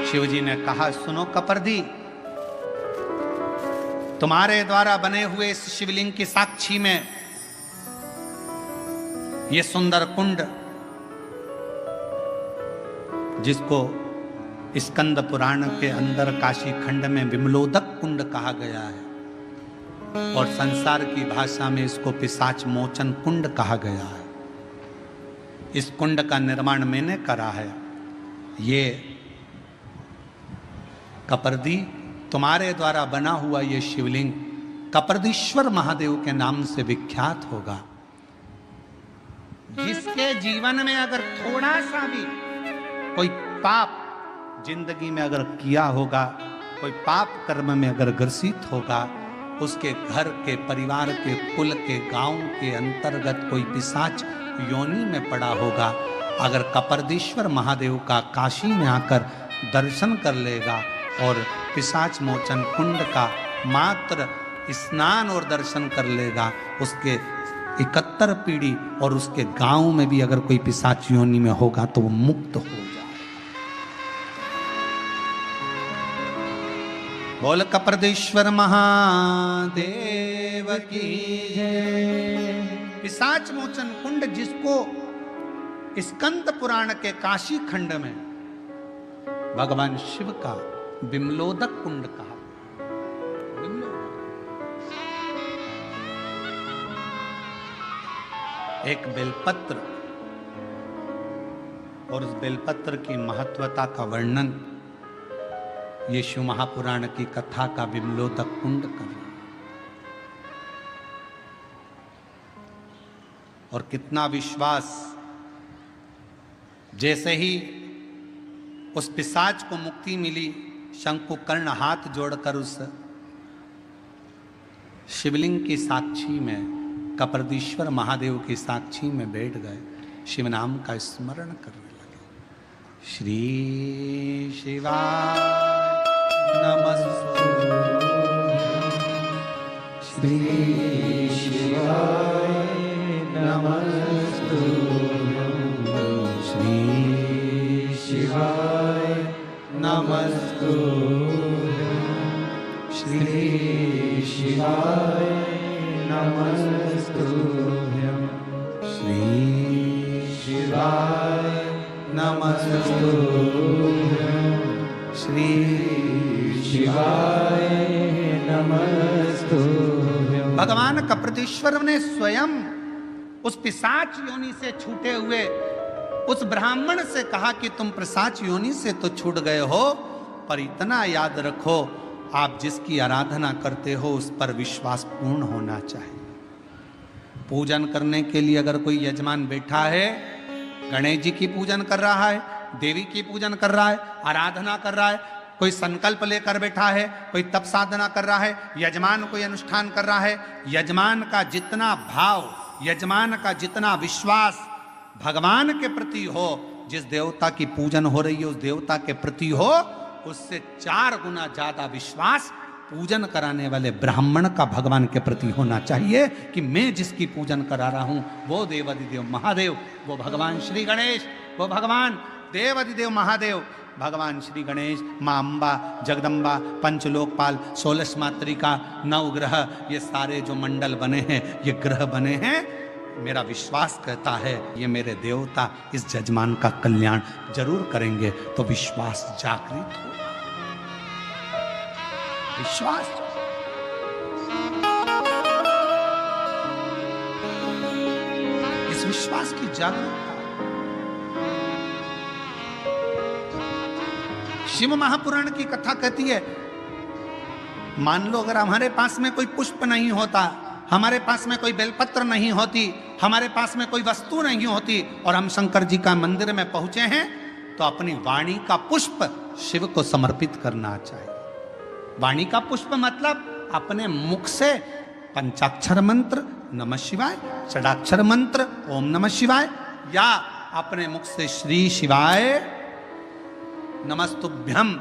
शिव जी ने कहा, सुनो कपर्दी, तुम्हारे द्वारा बने हुए इस शिवलिंग की साक्षी में ये सुंदर कुंड, जिसको स्कंद पुराण के अंदर काशी खंड में विमलोदक कुंड कहा गया है और संसार की भाषा में इसको पिशाच मोचन कुंड कहा गया है। इस कुंड का निर्माण मैंने करा है। ये कपर्दी, तुम्हारे द्वारा बना हुआ ये शिवलिंग कपर्दीश्वर महादेव के नाम से विख्यात होगा। जिसके जीवन में अगर थोड़ा सा भी कोई पाप जिंदगी में अगर किया होगा, कोई पाप कर्म में अगर ग्रसित होगा, उसके घर के, परिवार के, कुल के, गांव के अंतर्गत कोई पिशाच योनि में पड़ा होगा, अगर कपर्दीश्वर महादेव का काशी में आकर दर्शन कर लेगा और पिशाच मोचन कुंड का मात्र स्नान और दर्शन कर लेगा, उसके 71 पीढ़ी और उसके गांव में भी अगर कोई पिशाच योनि में होगा तो वो मुक्त हो जाए। बोल कपर्देश्वर महादेव की जय। पिशाच मोचन कुंड, जिसको स्कंद पुराण के काशी खंड में भगवान शिव का विमलोदक कुंड कहा। एक बेलपत्र और उस बेलपत्र की महत्वता का वर्णन ये शिव महापुराण की कथा का विमलोदक कुंड कर रहा है। और कितना विश्वास, जैसे ही उस पिशाच को मुक्ति मिली, शंकुकर्ण हाथ जोड़कर उस शिवलिंग की साक्षी में, कपर्दीश्वर महादेव की साक्षी में बैठ गए, शिव नाम का स्मरण करने लगे। श्री शिवाय नमस्तुभ्यं,
श्री शिवाय नमस्तुभ्यं, श्री शिवाय नमस्तुभ्यं, श्री शिवाय नमस्तुभ्यं, श्री शिवाय नमस्तुभ्यं, श्री शिवाय नमस्तुभ्यं।
भगवान कपर्दीश्वर ने स्वयं उस पिशाच योनि से छूटे हुए उस ब्राह्मण से कहा कि तुम पिशाच योनि से तो छूट गए हो, पर इतना याद रखो, आप जिसकी आराधना करते हो उस पर विश्वास पूर्ण होना चाहिए। पूजन करने के लिए अगर कोई यजमान बैठा है, गणेश जी की पूजन कर रहा है, देवी की पूजन कर रहा है, आराधना कर रहा है, कोई संकल्प लेकर बैठा है, कोई तप साधना कर रहा है, यजमान कोई अनुष्ठान कर रहा है, यजमान का जितना भाव, यजमान का जितना विश्वास भगवान के प्रति हो, जिस देवता की पूजन हो रही है उस देवता के प्रति हो, उससे 4 गुना ज्यादा विश्वास पूजन कराने वाले ब्राह्मण का भगवान के प्रति होना चाहिए कि मैं जिसकी पूजन करा रहा हूं वो देवादिदेव महादेव, वो भगवान श्री गणेश, वो भगवान देवादिदेव महादेव, भगवान श्री गणेश, मां अंबा, जगदम्बा, पंचलोकपाल, 16 मातृका, 9 ग्रह, ये सारे जो मंडल बने हैं, ये ग्रह बने हैं, मेरा विश्वास कहता है ये मेरे देवता इस जजमान का कल्याण जरूर करेंगे। तो विश्वास जागृत हो, विश्वास, इस विश्वास की जागरूकता। शिव महापुराण की कथा कहती है, मान लो अगर हमारे पास में कोई पुष्प नहीं होता, हमारे पास में कोई बेलपत्र नहीं होती, हमारे पास में कोई वस्तु नहीं होती और हम शंकर जी का मंदिर में पहुंचे हैं, तो अपनी वाणी का पुष्प शिव को समर्पित करना चाहिए। वाणी का पुष्प मतलब अपने मुख से पंचाक्षर मंत्र नमः शिवाय, षडाक्षर मंत्र ओम नमः शिवाय, या अपने मुख से श्री शिवाय नमस्तुभ्यम।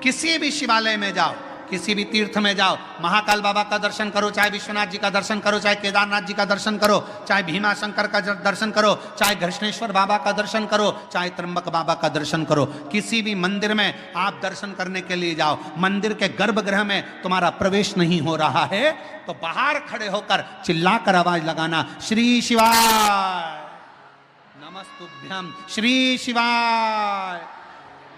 किसी भी शिवालय में जाओ, किसी भी तीर्थ में जाओ, महाकाल बाबा का दर्शन करो, चाहे विश्वनाथ जी का दर्शन करो, चाहे केदारनाथ जी का दर्शन करो, चाहे भीमा शंकर का दर्शन करो, चाहे घृष्णेश्वर बाबा का दर्शन करो, चाहे त्र्यंबक बाबा का दर्शन करो, किसी भी मंदिर में आप दर्शन करने के लिए जाओ, मंदिर के गर्भगृह में तुम्हारा प्रवेश नहीं हो रहा है तो बाहर खड़े होकर चिल्लाकर आवाज लगाना, श्री शिवाय नमस्तुभ्यम, श्री शिवाय।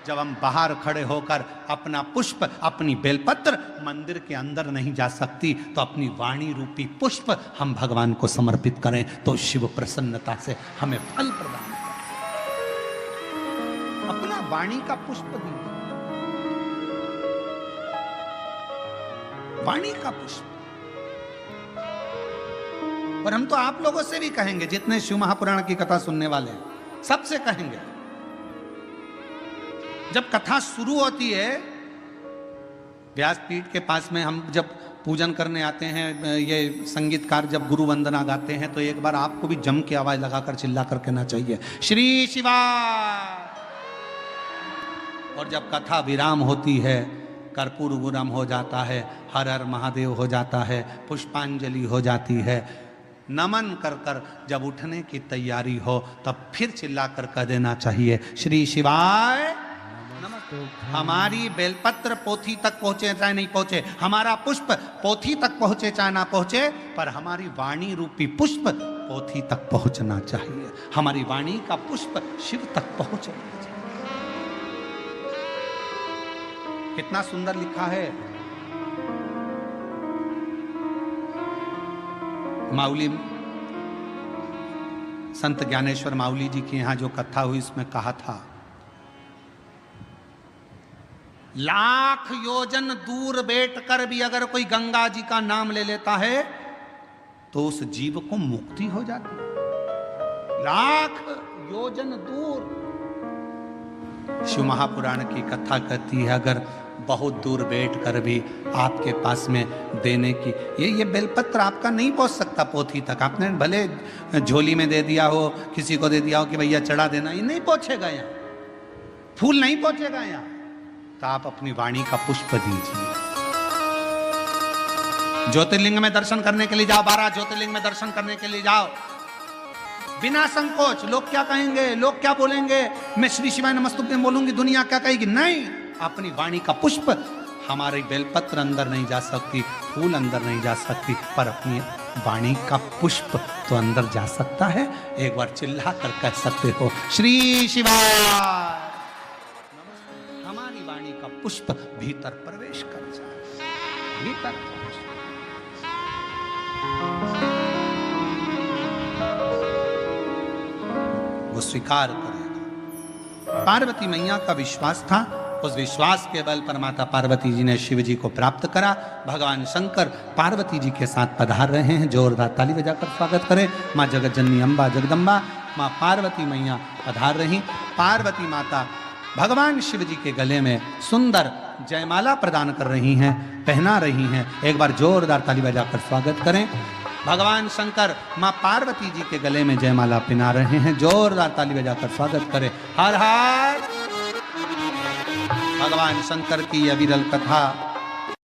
जब हम बाहर खड़े होकर अपना पुष्प, अपनी बेलपत्र मंदिर के अंदर नहीं जा सकती तो अपनी वाणी रूपी पुष्प हम भगवान को समर्पित करें तो शिव प्रसन्नता से हमें फल प्रदान करें। अपना वाणी का पुष्प दीजिए, वाणी का पुष्प। और हम तो आप लोगों से भी कहेंगे, जितने शिव महापुराण की कथा सुनने वाले हैं सबसे कहेंगे, जब कथा शुरू होती है व्यासपीठ के पास में, हम जब पूजन करने आते हैं, ये संगीतकार जब गुरु वंदना गाते हैं तो एक बार आपको भी जम के आवाज लगाकर चिल्ला कर कहना चाहिए, श्री शिवाय। और जब कथा विराम होती है, कर्पूर गुरम हो जाता है, हर हर महादेव हो जाता है, पुष्पांजलि हो जाती है, नमन कर कर जब उठने की तैयारी हो तब फिर चिल्ला कर कह देना चाहिए, श्री शिवाय। हमारी बेलपत्र पोथी तक पहुंचे चाहे नहीं पहुंचे, हमारा पुष्प पोथी तक पहुंचे चाहे ना पहुंचे, पर हमारी वाणी रूपी पुष्प पोथी तक पहुंचना चाहिए, हमारी वाणी का पुष्प शिव तक पहुंचना चाहिए। कितना सुंदर लिखा है। माउली संत ज्ञानेश्वर माउली जी के यहां जो कथा हुई इसमें कहा था, लाख योजन दूर बैठकर भी अगर कोई गंगा जी का नाम ले लेता है तो उस जीव को मुक्ति हो जाती है। लाख योजन दूर। शिव महापुराण की कथा कहती है, अगर बहुत दूर बैठकर भी आपके पास में देने की, ये बेलपत्र आपका नहीं पहुंच सकता पोथी तक, आपने भले झोली में दे दिया हो, किसी को दे दिया हो कि भैया चढ़ा देना, ये नहीं पहुंचेगा यहाँ, फूल नहीं पहुंचेगा यहाँ, तो आप अपनी वाणी का पुष्प दीजिए। ज्योतिर्लिंग में दर्शन करने के लिए जाओ, 12 ज्योतिर्लिंग में दर्शन करने के लिए जाओ, बिना संकोच। लोग क्या कहेंगे, लोग क्या बोलेंगे, मैं श्री शिवाय नमस्तुभ्यम बोलूंगी, दुनिया क्या कहेगी, नहीं, अपनी वाणी का पुष्प, हमारी बेलपत्र अंदर नहीं जा सकती, फूल अंदर नहीं जा सकती, पर अपनी वाणी का पुष्प तो अंदर जा सकता है। एक बार चिल्ला कर कह सकते हो, श्री शिवाय। हमारी वाणी का पुष्प भीतर प्रवेश कर जाए, भीतर प्रवेश। वो स्वीकार करेगा। पार्वती मैया का विश्वास था, उस विश्वास के बल पर माता पार्वती जी ने शिव जी को प्राप्त करा। भगवान शंकर पार्वती जी के साथ पधार रहे हैं, जोरदार ताली बजाकर स्वागत करें। माँ जगत जननी अम्बा जगदम्बा माँ पार्वती मैया पधार रही। पार्वती माता भगवान शिव जी के गले में सुंदर जयमाला प्रदान कर रही हैं, पहना रही हैं। एक बार जोरदार ताली बजाकर स्वागत करें। भगवान शंकर माँ पार्वती जी के गले में जयमाला पहना रहे हैं, जोरदार ताली बजाकर स्वागत करें। हर हर। भगवान शंकर की अविरल कथा